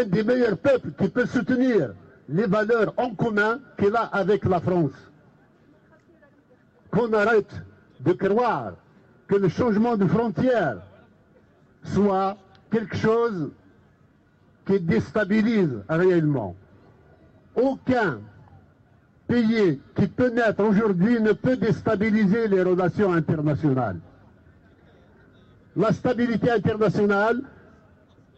[SPEAKER 17] des meilleurs peuples qui peut soutenir les valeurs en commun qu'il a avec la France. Qu'on arrête de croire que le changement de frontière soit quelque chose qui déstabilise réellement. Aucun pays qui peut naître aujourd'hui ne peut déstabiliser les relations internationales. La stabilité internationale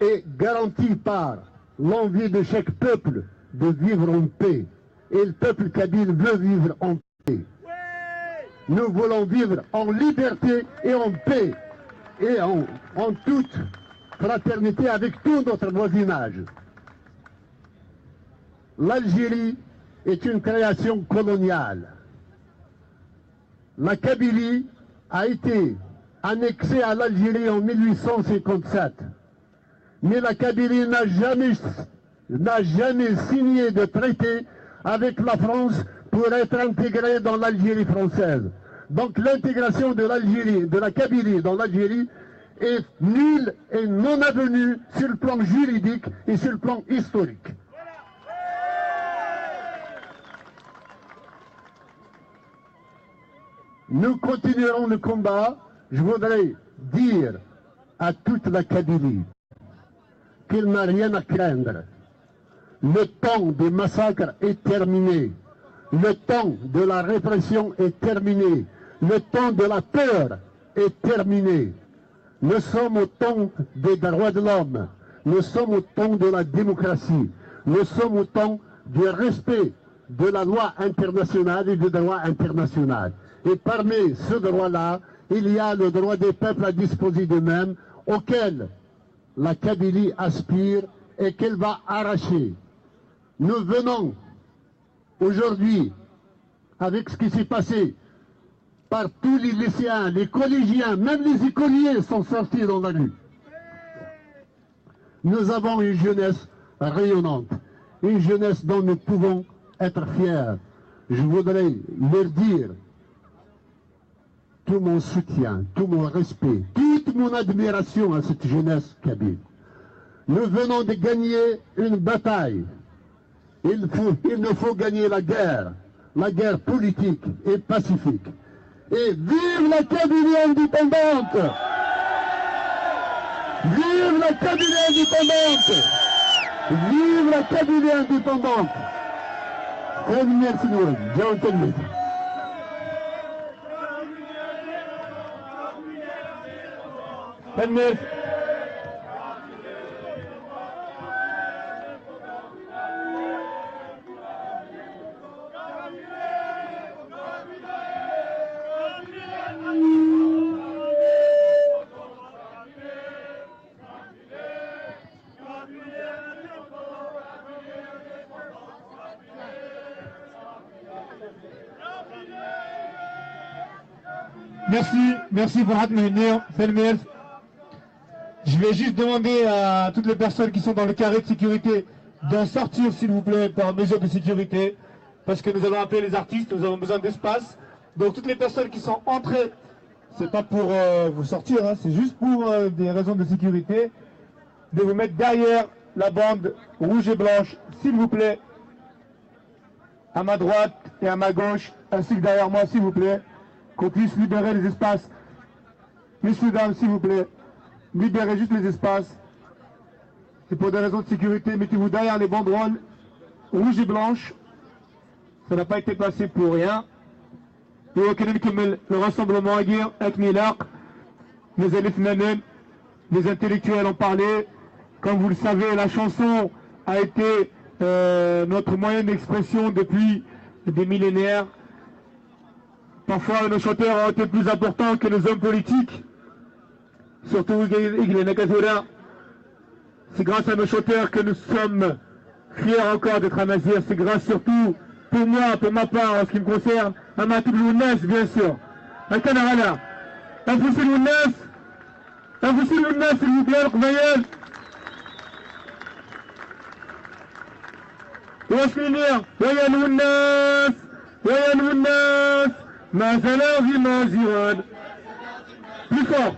[SPEAKER 17] est garantie par l'envie de chaque peuple de vivre en paix. Et le peuple kabyle veut vivre en paix. Nous voulons vivre en liberté et en paix et en toute fraternité avec tout notre voisinage. L'Algérie est une création coloniale. La Kabylie a été annexée à l'Algérie en 1857. Mais la Kabylie n'a jamais signé de traité avec la France pour être intégrés dans l'Algérie française. Donc l'intégration de l'Algérie, de la Kabylie dans l'Algérie est nulle et non avenue sur le plan juridique et sur le plan historique. Nous continuerons le combat. Je voudrais dire à toute la Kabylie qu'il n'a rien à craindre. Le temps des massacres est terminé. Le temps de la répression est terminé. Le temps de la peur est terminé. Nous sommes au temps des droits de l'homme. Nous sommes au temps de la démocratie. Nous sommes au temps du respect de la loi internationale et du droit international. Et parmi ce droit-là, il y a le droit des peuples à disposer d'eux-mêmes, auquel la Kabylie aspire et qu'elle va arracher. Nous venons aujourd'hui, avec ce qui s'est passé, par tous les lycéens, les collégiens, même les écoliers sont sortis dans la rue. Nous avons une jeunesse rayonnante, une jeunesse dont nous pouvons être fiers. Je voudrais leur dire tout mon soutien, tout mon respect, toute mon admiration à cette jeunesse kabyle. Nous venons de gagner une bataille. Il nous faut gagner la guerre politique et pacifique. Et vive la Kabylie indépendante! Vive la Kabylie indépendante! Vive la Kabylie indépendante! Merci nous, j'ai entendu.
[SPEAKER 3] Merci Farhat Mehenir, Felmer. Je vais juste demander à toutes les personnes qui sont dans le carré de sécurité d'en sortir s'il vous plaît par mesure de sécurité, parce que nous allons appeler les artistes, nous avons besoin d'espace. Donc toutes les personnes qui sont entrées, c'est pas pour vous sortir, hein, c'est juste pour des raisons de sécurité, de vous mettre derrière la bande rouge et blanche, s'il vous plaît, à ma droite et à ma gauche, ainsi que derrière moi, s'il vous plaît, qu'on puisse libérer les espaces. Messieurs, dames, s'il vous plaît, libérez juste les espaces. C'est pour des raisons de sécurité, mettez-vous derrière les banderoles rouges et blanches. Ça n'a pas été placé pour rien. Le rassemblement à dire avec Milak, les élèves même, les intellectuels ont parlé. Comme vous le savez, la chanson a été notre moyen d'expression depuis des millénaires. Parfois, nos chanteurs ont été plus importants que nos hommes politiques. Surtout Iglena Kazura. C'est grâce à nos chanteurs que nous sommes fiers encore d'être à Mazir. C'est grâce surtout, pour moi, pour ma part, en ce qui me concerne, à Matou Lounas, bien sûr. À Kanarala. À Foussil Lounas. À Foussil Lounas, s'il vous plaît, Al-Qbayel. واسمينيا ويا الناس ويا الناس ما زال في مازيوان plus fort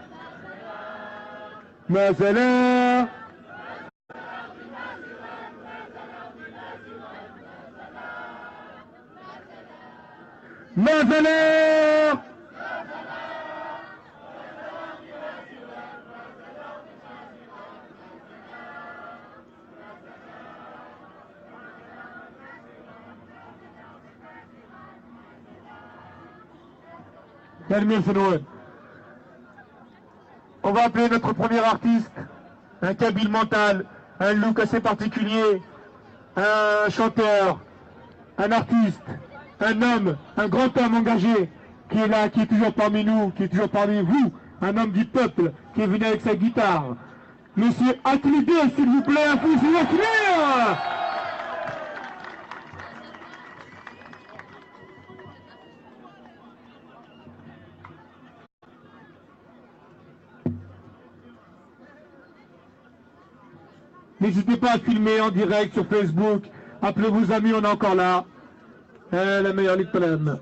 [SPEAKER 3] ما زال ما زال On va appeler notre premier artiste, un kabyle mental, un look assez particulier, un chanteur, un artiste, un homme, un grand homme engagé, qui est là, qui est toujours parmi nous, qui est toujours parmi vous, un homme du peuple, qui est venu avec sa guitare. Monsieur Aklidé, s'il vous plaît, un fils Aklir. N'hésitez pas à filmer en direct sur Facebook. Appelez vos amis, on est encore là. لما يعني الطلام
[SPEAKER 4] ما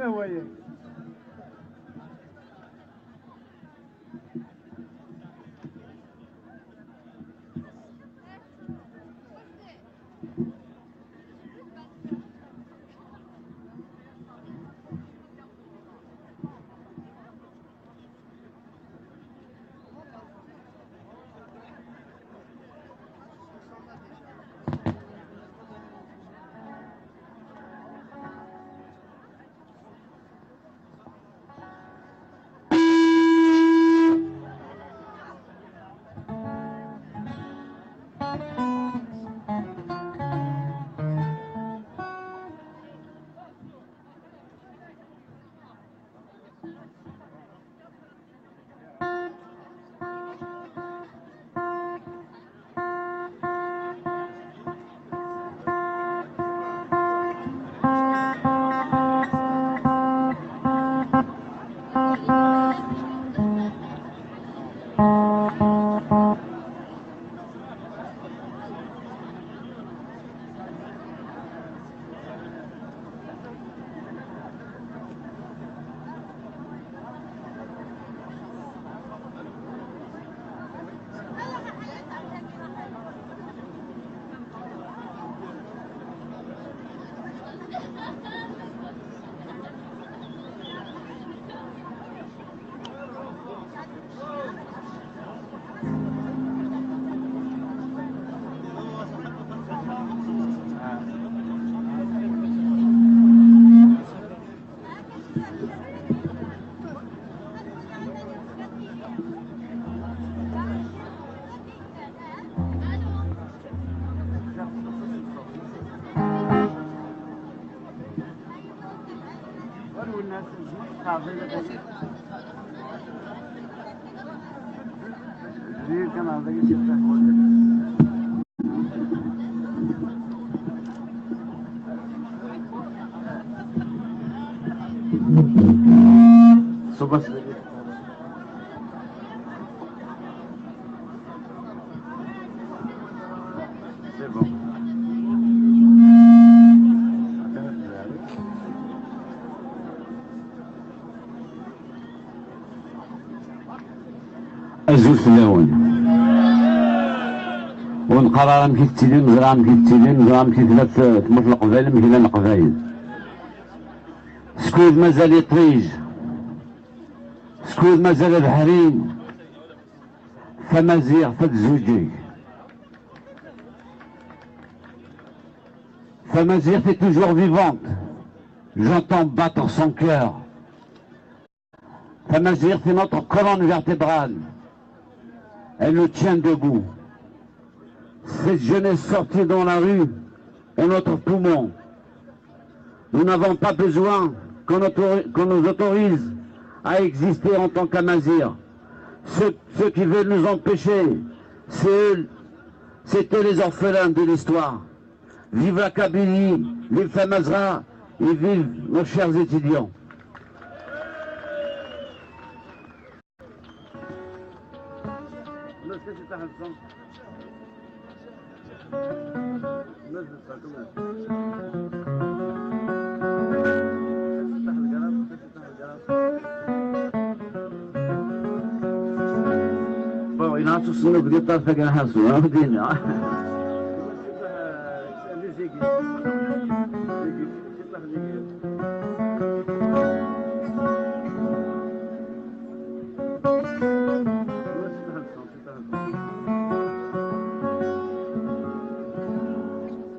[SPEAKER 4] هو
[SPEAKER 18] أزول في اللون ونقرر مكي تيلين مزرعة مكي تيلين مزرعة مكي ثلاث تموت القبائل مكي ثلاث القبائل سكود مازال يطريج سكود مازال بحرين فمازيغ فتزوجي Famazir est toujours vivante. J'entends battre son cœur. Famazir, c'est notre colonne vertébrale. Elle nous tient debout. Cette jeunesse sortie dans la rue est notre poumon. Nous n'avons pas besoin qu'on nous autorise à exister en tant qu'Amazir. Ceux qui veulent nous empêcher, c'était les orphelins de l'histoire. Vive la Kabylie, vive Famazra et vive nos chers étudiants. Bon, il y a un souci de dire que je suis un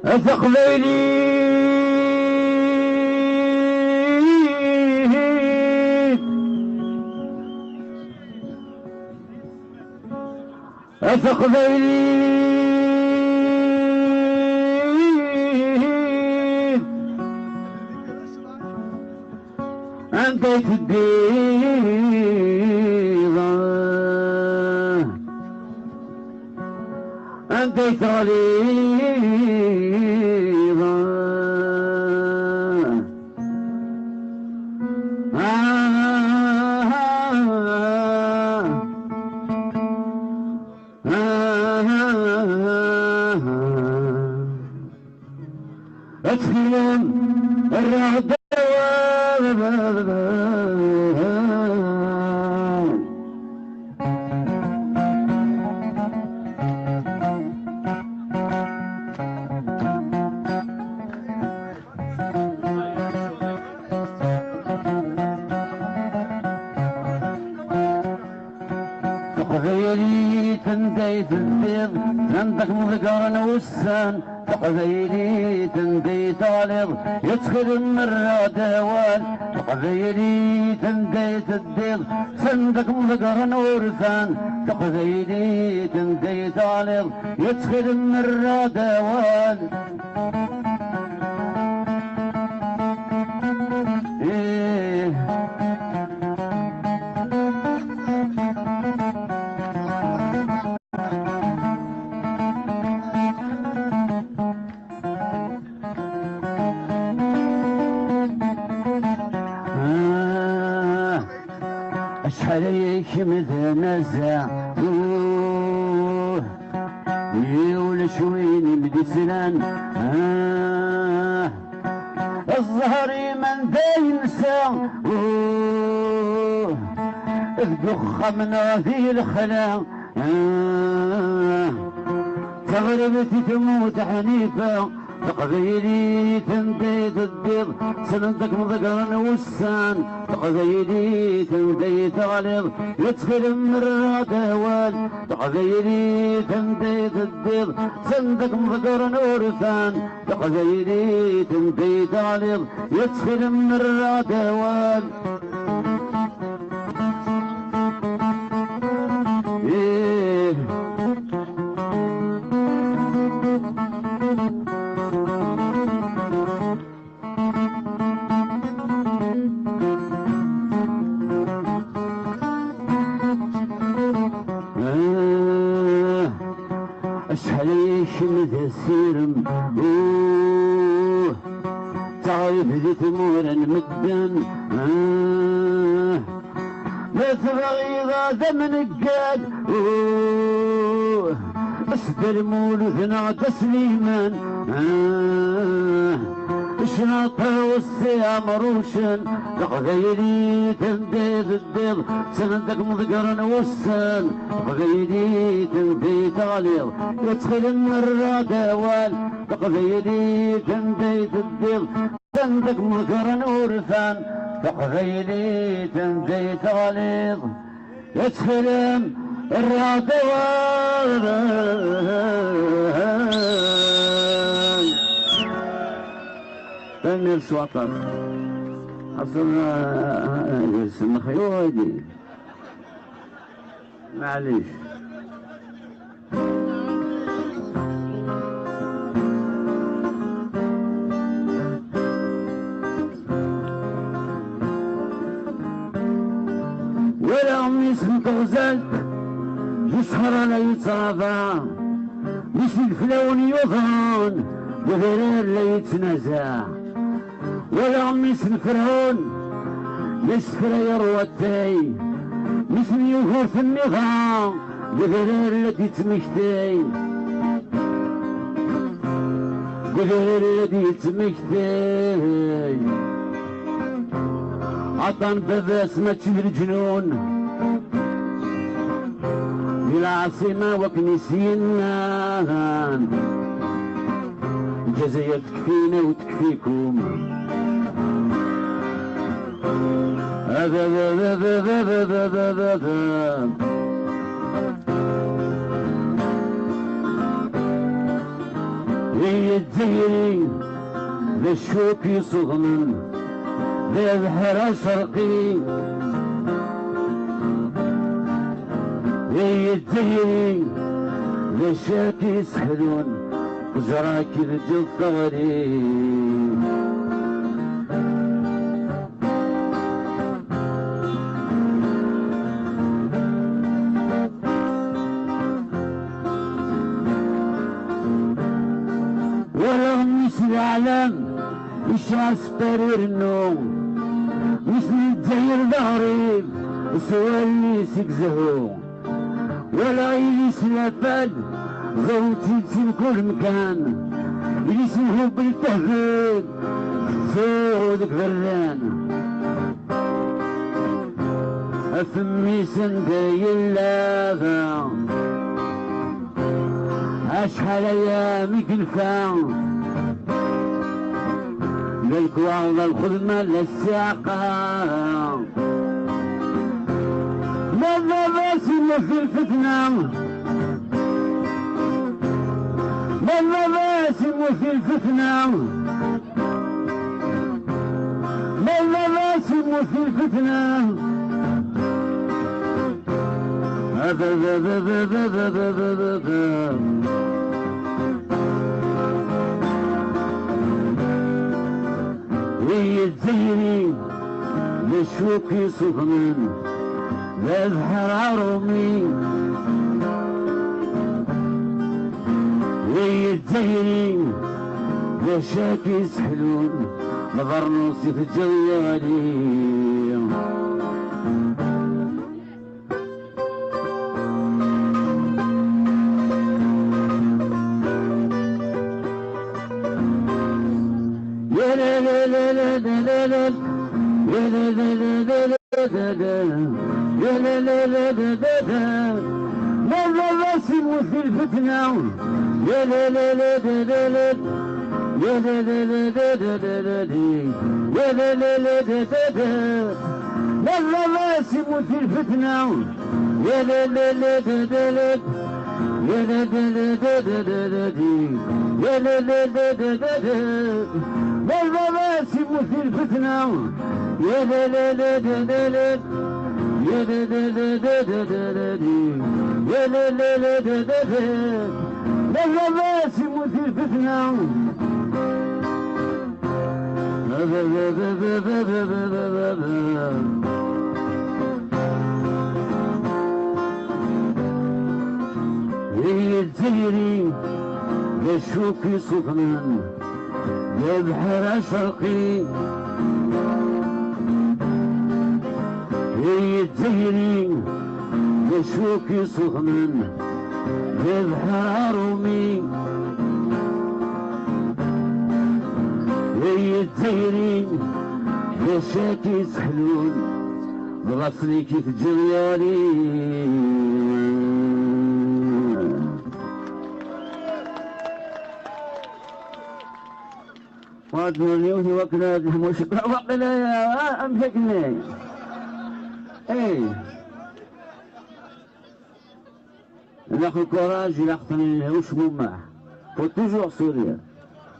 [SPEAKER 18] أثقليني أثقليني أنت الديرة أنت غليظة أتكلم الرعد تقبيلي تنديت البيض عندك مذكرن والسان تقبيلي تنديت طالب يدخل مرة دوال تقبيلي تنديت البيض عندك مذكرن ورثان تقبيلي تنديت طالب يدخل مرة دوال عليك متنزع يولى شوين مدسنان الظهري من داينسى الدخة من في الخلا تغربتي تموت حنيفة تقبيلي تنديت الديض سندك مذكرن والسان تقبيلي تنديت غليظ يدخل مرة دوال تقبيلي تنديت الديض سندك مذكرن ورثان تقبيلي تنديت غليظ يدخل مرة دوال أشحليش متسيرم تعرف ذي ثمورا مدن لا تبغي ذا من الجاد أسدر مولثنا تسليما شناطر والسيام روشن تقبيلي تنديت الديض سندك مذكرن والسن تقبيلي تنديت غليظ يدخل مرة دوال تقبيلي تنديت الديض سندك مذكرن ورثان تقبيلي تنديت غليظ يدخل الرادوال تنمير سواطر أصلا يرسم خيودي معليش ولا أمي سنت غزلت يسهر على يتصافى مش الفلون يظهر بغير لا يتنازع ولا عمي اسم فرعون يسفر يروى التاي مثل يغور في النظام بغير الذي تمشتاي بغير الذي تمشتاي عطان باباس ما تشوف الجنون بالعاصمة وكنيسينا الجزائر تكفينا وتكفيكم هي الجزائري ذا الشوك يصغمن ذا البحر شرقي هي الجزائري ذا الشاك يسحلون وزراك الجو ثغري ورغم مثل العالم يشعر سبارير النوم مثل الجزائر ظهري سوالي سكزهو ولا يلي سلافاد غوتي في كل مكان اللي اسمه بالتهفيد زود غران أفمي سندي اللافا أشحال أيامي كنفا للكوار للخدمة للساقة ماذا باسم في الفتنة ماذا باسم في الفتنة ماذا باسم في الفتنة وهي تزيني للشوك سخنين لا بحر عرومي وهي تزيني للشاكي سحلون مغرنوسي في الجوالي ماذا باسم في الفتنة يا لا لا لا لا لا لا يا لا لا لا لا لا لا يا لا لا لا لا ماذا باسم في الفتنة يا لا لا لا لا لا يا لا لا لا لا لا يا لا لا لا لا ماذا باسم في الفتنة يا لا لا لا لا لا يا لا لا لا لا لا يا لا لا لا لا ماذا باسم في الفتنة هي تجري للشوك سخنا يا بحر شرقي هي تجري للشوك سخنا يا بحر رومي هي تجري للشاكي سحلون بغصني كيف جريالي وادوني وهي وكنا مش وقنا يا امسكني اي ناخذ كوراج يلقطني وش مماح وتوجور سوريا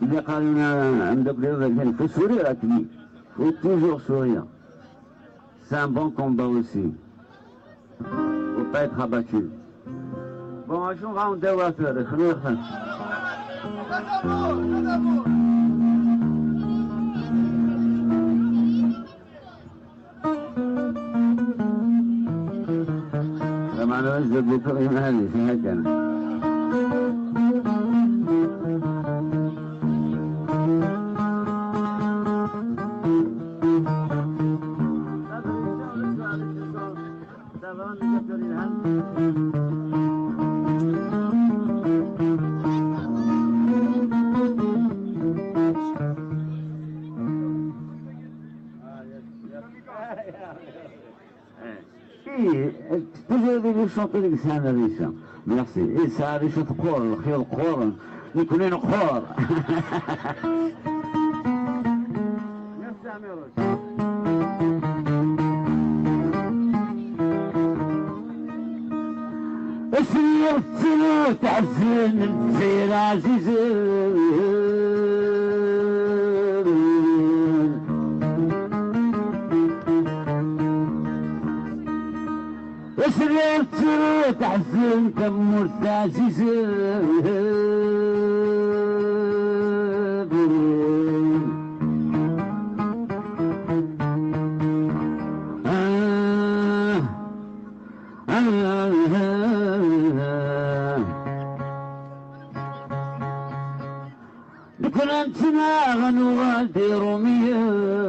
[SPEAKER 18] اللي قالوا لنا عندك كان في سوريا راكبين وتوجور سوريا سي ان بون كومبا اوسي وبا être abattu bon شنو غنديروا افير خلينا نخدم معنا نزل بطريق هذه في هكذا تجربي الشاطئ اللي سانا ريشة ميرسي إيه سانا ريشة قور الخير قور نكونين قور ميرسي عميروش اسير تسير تعزين تسير عزيزين اسرت تحزن كم مرتعزز لكن انت ما غنوغالتي روميه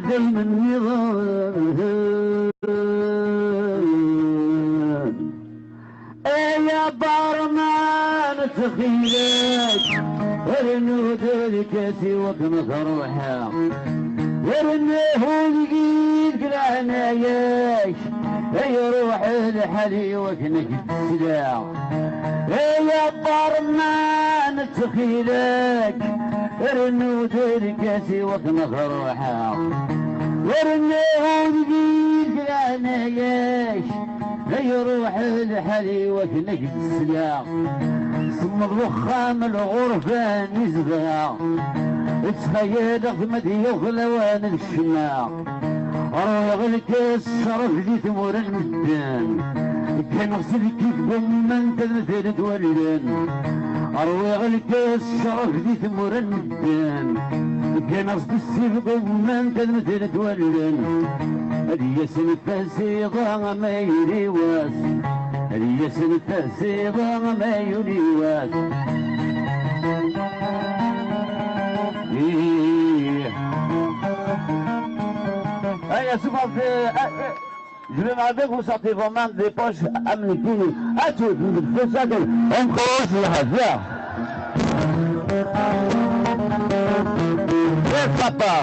[SPEAKER 18] دايما النظام يا برمان تخيلك ورنود الكاسي وكنظر روحها ورنه لقيت قلعناياك يروح لحالي وكنك السلاح يا برمان تخيلك ورنود الكاسي وكنظر روحها ورنه لقيت قلعناياك يروح لحالي وكنك السلاح صمد وخام الغرفة نزغى تخيل غمد يغلى وانا الشماع روح الكاس شرف دي ثمور المدان كان غسل كيف بمن تنثل تولدان روح الكاس شرف دي ثمور المدان كان غسل السيف بمن تنثل تولدان هذه سنة فاسيضة ما يلي واس هذه سنة فاسيضة ما يلي واس Allez, souvent, je vais avec vous sortir vos mains des poches, amenez-vous à tout, faites ça, on commence le hasard. Et papa.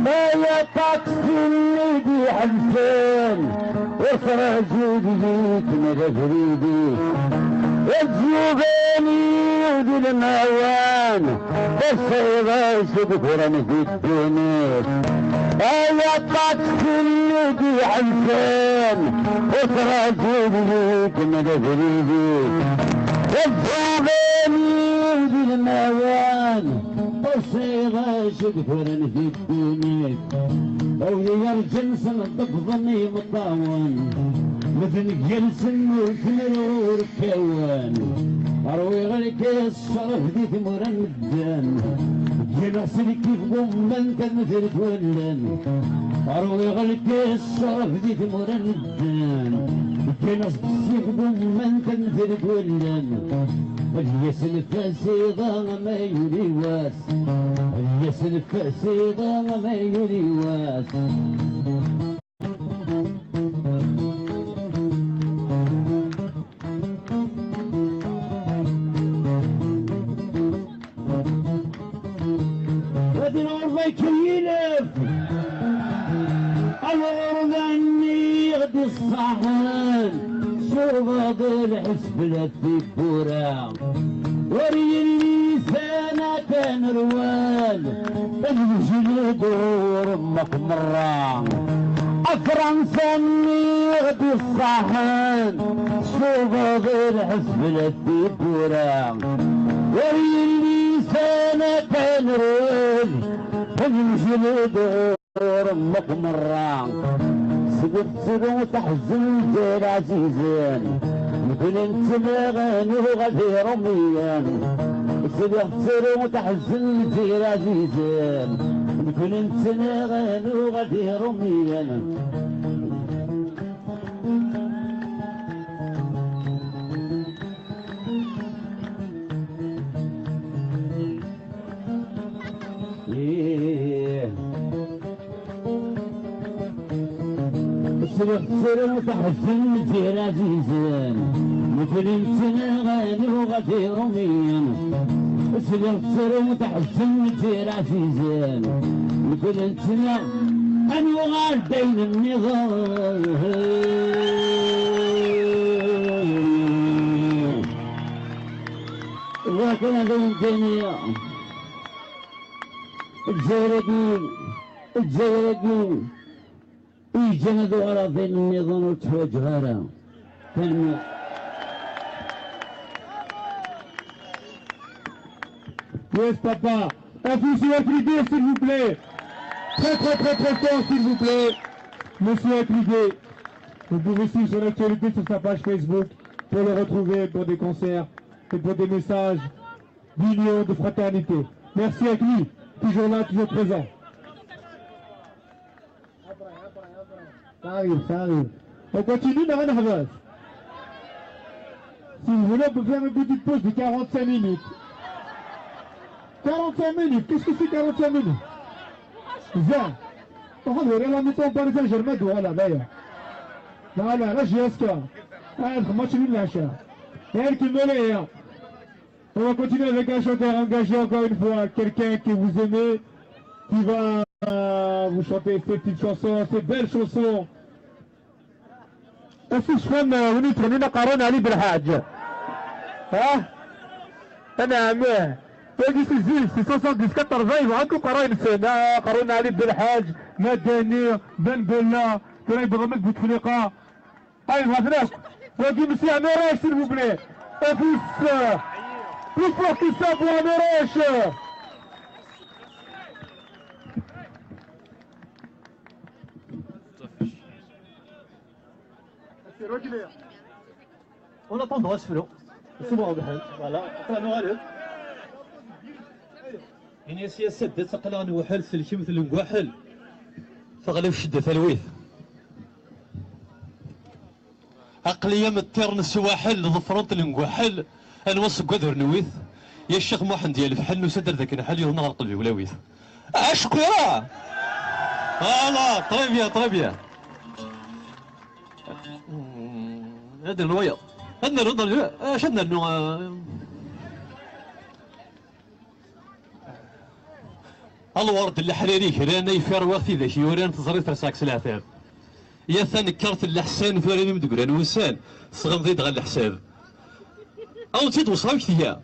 [SPEAKER 18] يا تاكسي دي حلفين وصرع جودي كما فريدي الجوباني ودي الموان السيدة شبكرا في الدنيا يا تاكسي دي حلفين وصرع جودي كما فريدي الجوباني ودي الموان السيدة شبكرا في الدنيا أو يرجل سنطق ظني مطاون مثل جلس النور كوان أروي غيرك الشرف دي ثمور المدان جلس كيف بمن تنثر تولن أروي غيرك الشرف دي ثمور المدان جلس كيف بمن تنثر تولن الياس الفاسدة ما يولي واس الياس الفاسدة ما يولي واس غادي نعرف يكيلف الغرض عني غدي الصحن شوف هذا الحسب لا في بورا وريني سنة كان روان نمشي دور امك مرة فرنسا غدي الصحن شوف هذا الحسب لا في بورا وريني سنة كان روان نمشي دور امك مرة سقط وتحزن زين عزيزين مثل انت مغاني وغادي رميان سقط وتحزن زين عزيزين مثل انت مغاني وغادي رميان سر وتحزن زين عزيزين مثل انتنا غالي وغادي رميان سر وتحزن زين عزيزين مثل انتنا انا وغادين النظام لكن هذا الدنيا الجزائريين يجندوا على ذين النظام وتواجهها كان
[SPEAKER 3] Yes, papa. Officier Impliqué, s'il vous plaît. Très fort, s'il vous plaît. Monsieur Impliqué. Vous pouvez suivre son actualité sur sa page Facebook pour le retrouver pour des concerts et pour des messages d'union, de fraternité. Merci à lui, toujours là, toujours présent. Ça arrive. On continue, mais rien à. Si vous voulez, on peut faire une petite pause de 45 minutes. 45 minutes, qu'est-ce que c'est 45 minutes? Zin. On va voir la mi-temps Paris Saint-Germain, voilà, d'ailleurs. Voilà, là, j'ai Oscar. Match nul, là, cher. Et qui me l'est. On va continuer avec un chanteur engagé, encore une fois, quelqu'un que vous aimez, qui va vous chanter ces petites chansons, ces belles chansons. أفيش فم ونيت هنا قارون علي بالحاج ها أنا عماه باقي في الزيل في 74 معاكم قراين سنة قارون علي بالحاج مدني بن بلا تراي برامج بوتفليقة هاي غفراك باقي مسي عميراش سيل بلي أفيس بلوس فوق كيسابو عميراش
[SPEAKER 15] On attendra ce vélo. C'est bon, voilà. نغالب. يعني سياسة تقلع نوحل سلكي مثل نقوحل. فغلب شدة ثلويث. عقلية متير نسواحل ظفرنت نقوحل. الوصق قدر نويث. يا الشيخ محمد ديال الفحل وسدر ذاك الحل يوم نغرق قلبي ولاويث. أشكرا. والله طيب طيب يا. هذا الويا هذا الرضا شدنا انه الورد اللي حريريك رانا يفير وقتي ذاك يوران تزريت راسك العتاب يا ثاني كرت الحسان فيراني مدقران وسان صغم زيد غير الحساب او تيت وصاوك ثيا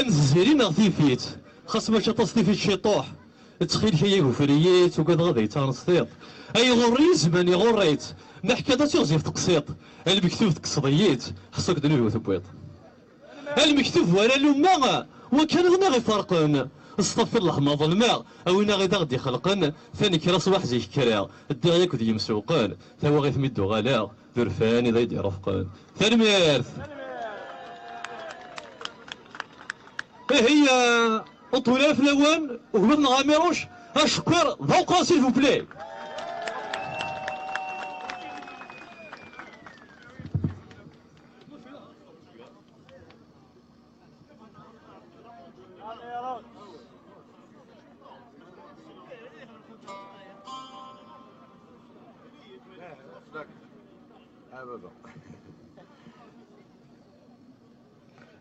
[SPEAKER 15] امزيرين غثيفيت خاص باش تصديفيت شي طوح تخيل كي وفريات وقد غادي تنصيط اي غوري زمان يغوريت ما حكا تيغزيف تقسيط المكتوب تقصديات خصك دنيو ثبيط المكتوب ولا لما وكان غنا غي فرقن استغفر الله ما ظلما اوينا غي غادي خلقن ثاني كرا صباح زي كرا الدغياك ذي مسوقان ثوا غي ثميدو غالا ذرفاني ذا يدير رفقان ثاني ميرث هي اطولا في الاوان وهبطنا غاميروش اشكر ذوقا سيلفو بلاي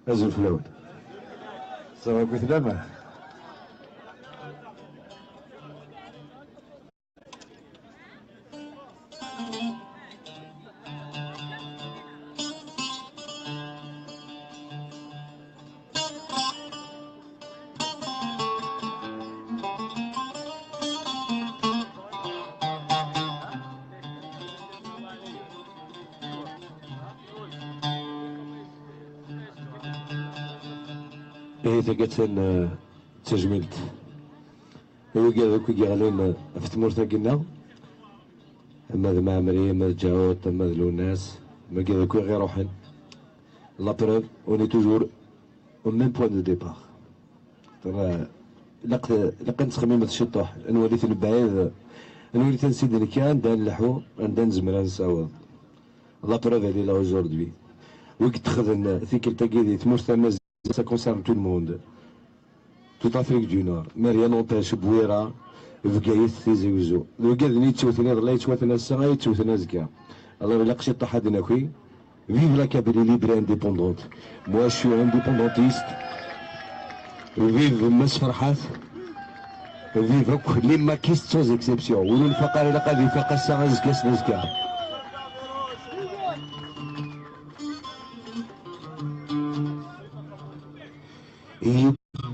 [SPEAKER 19] أزول في الأول سواء كنت لما ثقة تجملت هو قال ذوك قالين في تمورتا قلنا اما ذا معمرية اما جاوت اما ذا الناس ما قال ذوك غير روحن لا بروف اون توجور او ميم بوان دو ديبار لقد نتخمم الشطوح انا وليت نبعيد انا وليت نسيد اللي كان دان لحو عندنا نزمر نساوض لا بروف هذه لا اوجوردي وقت خذنا ثيك التاكيدي تمورتا ça concerne tout le monde. Toute l'Afrique du Nord. Mais rien n'empêche Bouira, Vgaït, Tizi Ouzou. Le gars de Nitchoutina, de l'Aïtchoutina, Saï, Tchoutina Zka. Alors, il a qché Tahadina Kui. Vive la Kabylie libre et indépendante. Moi, je suis indépendantiste. Vive Ms Farhat. Vive les maquistes sans exception. Ou le Fakar et la Kadi, Fakar Sarazka, Snazka.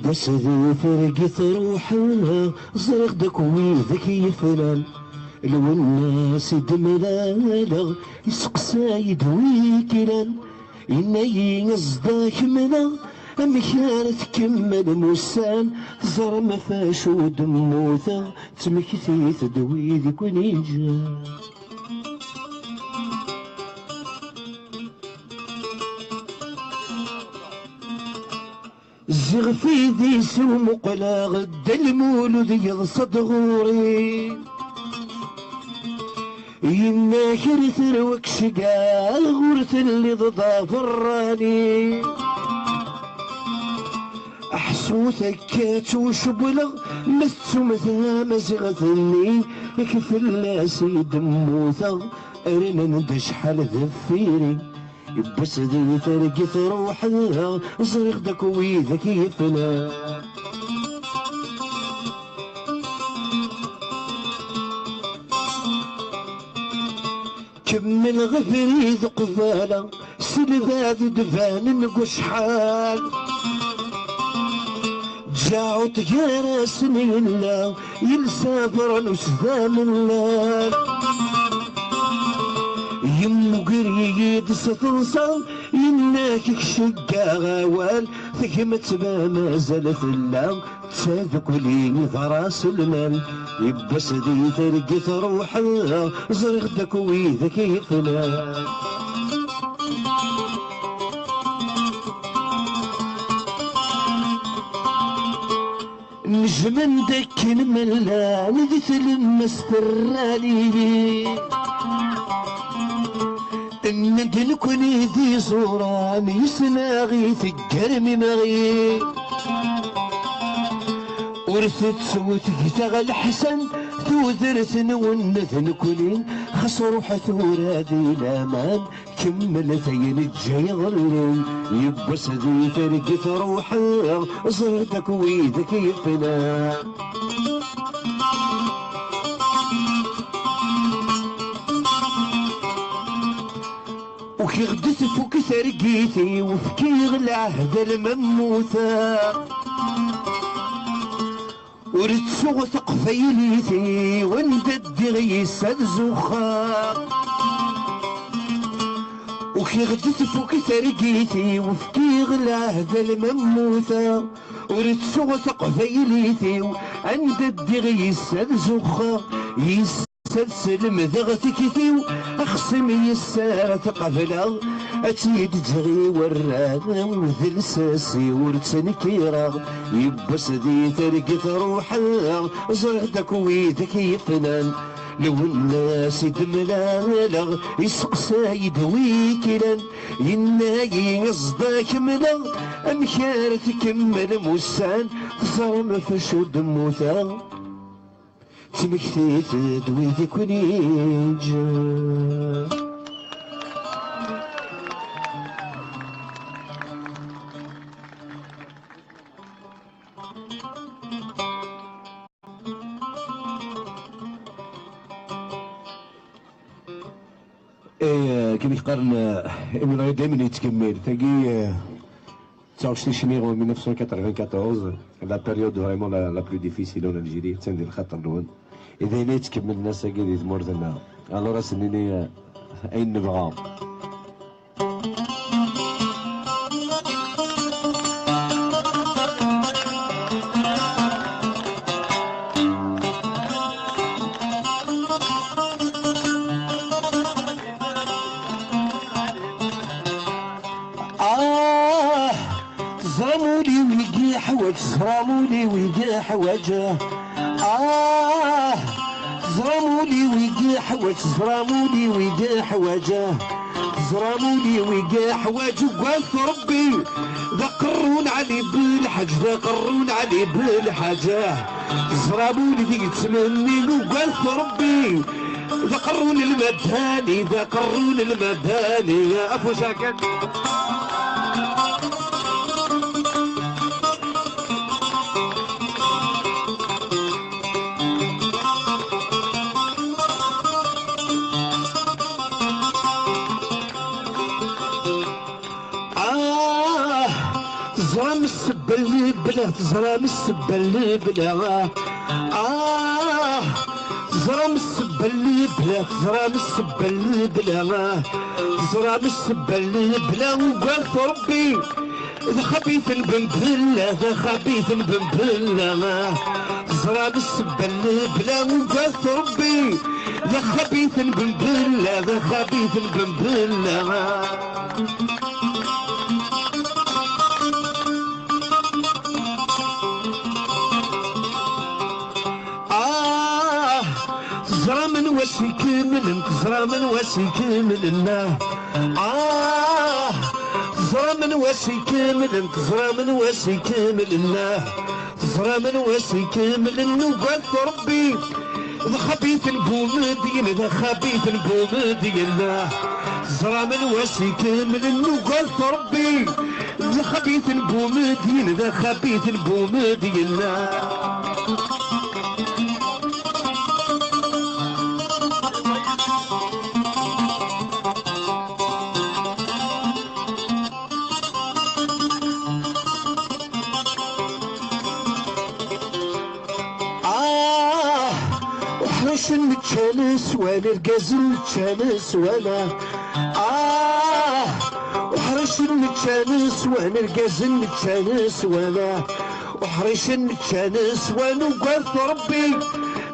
[SPEAKER 19] بس ذو فرقت روحنا صريخ دكوي ذكي فلان لو الناس دملالغ يسقسا يدوي كلان إني يصداك منا أمكان تكمل موسان زر ما فاشو دموثا تمكثي تدوي ذيك ونيجا زغفي ذي سو مقلاغ المولود يضصد غوري
[SPEAKER 20] يما كرث الوكشقا غورث اللي ضدا فراني أحسوثك كات وشبلغ مستو مثلا مزغثني كفل سيد موثغ أرنا ندش حال ذفيري بس ذي ترقث روحها صريخ دك ويذك يفنا كم من غفري ذقفالة سلذاذ دفان نقش حال جاعوا طيارة سنين لا يلسافر نسفان الله يمو قريد ستنصل يناك شقا غوال ثقمت ما زالت الله تذك لي فراس المال يبس ذي ترقث روحها زرغدك ويذك يفنى نجم دك ملا نذثل مسترالي ندن كوني ذي صورة يسناغي في الجرم مغي ورثت صوتك تغل حسن ثوذرث ونثن كلين خسر حثورا ذي الامان كمل ثين الجاي ظلين يبس ذي فرقت روحها صرتك ويدك يفنا وكي غدت فوق ثرقيتي وفكي العهد المموتة ورد سوث قفيليتي وندد غيس الزخا وكي غدت فوق ثرقيتي وفكي العهد المموتة ورد سوث قفيليتي وندد غيس الزخا سلسل مذغتك ثيو اخصم يسارة قبله اتيد جغي وراد وذل ساسي ورتسن كيرا يبس ذي ترقت روحها زردك ويدك يفنان لو الناس يدملالغ يسقسا يدوي كلان يناقي يصداك ملا امكار تكمل موسان تصرم فشود موتا تمكثيت دويدي كونيج
[SPEAKER 19] كيف يقارن ابن دائما يتكمل تلاقي 29 شنيغو 1994 la période vraiment la plus difficile en Algérie تسند الخطر الاول اذا نيت كمل الناس قاعد تمر ذنا الو سنيني اين نبغى
[SPEAKER 20] زرمولي ويجي حواج زرمولي ويجي حواجه زرمولي ويجي حواج زرمولي ويجي حواجه زرمولي ويجي حواج وقالت ربي ذكرون علي بالحج ذكرون علي بالحاجه زرمولي ذيك تمني وقالت ربي ذكرون المداني ذكرون المداني يا افو ساكن زرام السبل بلا زرام السبل بلا زرام السبل بلا زرام السبل بلا زرام السبل بلا وقالت ربي ذا خبيث بن بلا ذا خبيث بن بلا زرام السبل بلا وقالت ربي ذا خبيث بن بلا ذا خبيث بن بلا زرا من وسك كامل تزرى من واسي كامل الله تزرى من واسي كامل تزرى من واسي كامل الله تزرى من واسي كامل النوبات ربي ذا خبيث البومدين ذا خبيث البومدين الله تزرى من واسي كامل النوبات ربي ذا خبيث البومدين ذا خبيث البومدين الله وحرش المتشانس ولا القاز المتشانس ولا وحرش المتشانس ولا القاز المتشانس ولا وحرش المتشانس ونقف ربي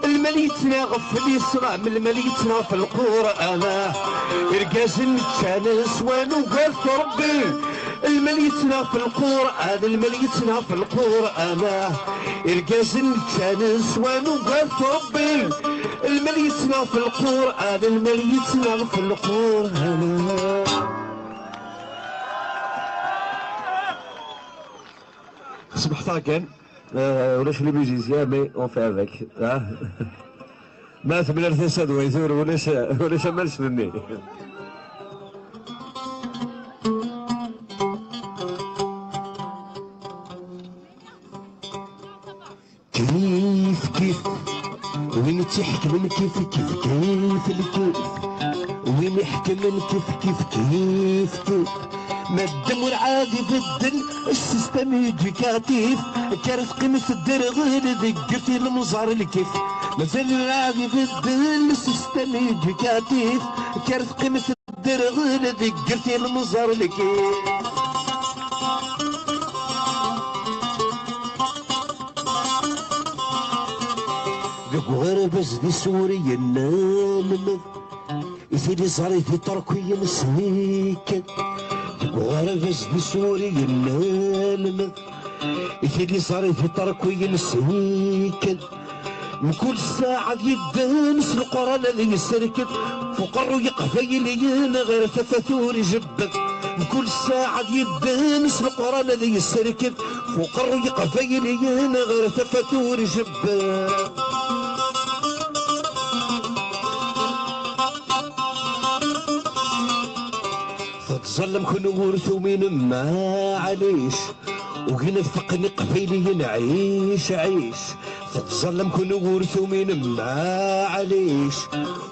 [SPEAKER 20] المليتنا غفل يسرع من المليتنا في القرآن القاز المتشانس ونقف ربي المليتنا في القرآن المليتنا في القرآن القاز المتشانس ونقف ربي المليتنا في القرآن المليتنا في القرآن.
[SPEAKER 19] سمحتها كان ولاش لي ميوزيسيان مي اون في افيك ما ثمن الفساد ويثور ولاش مالش مني.
[SPEAKER 20] كيف كيف وين تحكم كيف كيف كيف الكيف وين يحكم كيف كيف كيف كيف ما الدم والعادي بدل السيستم ايديكاتيف كارف قيمة الدرغل ذكرتي المزار الكيف مازال العادي بدل السيستم ايديكاتيف كارف قيمة الدرغل ذكرتي المزار الكيف. ذوك غربز دي سوريا نالمذ يثيري صاري في تركيا مسهيكا ذوك غربز دي سوريا نالمذ يثيري صاري في تركيا مسهيكا من كل ساعة يدانس القرآن الذي يسركت فقروا يقفيليين غير تفاثور جبت من كل ساعة يدانس القرآن الذي يسركت فقروا يقفيليين غير تفاثور جبت. تظلم كل ورثو من ما عليش وقنا فقني قبيلي نعيش عيش تتظلم كل ورثو من ما عليش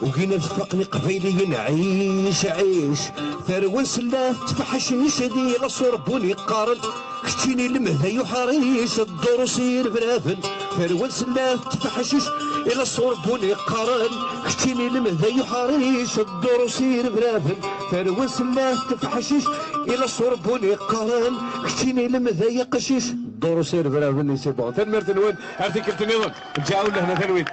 [SPEAKER 20] وقنا فقني قبيلي نعيش عيش ثروان سلاف تفحش نشدي لصربوني قارن كتشيني المهدا يحريش الدور سير برافن ثروان سلاف تفحشش إلى صربوني قارن كتشيني المهدا يحريش الدور سير برافن ثروان سلاف تفحشش إلى صربوني قارن كتشيني المهدا يقشيش الدور سير برافن سي بون ثمرت الوين ارتكلت نظام جاونا هنا ثلوين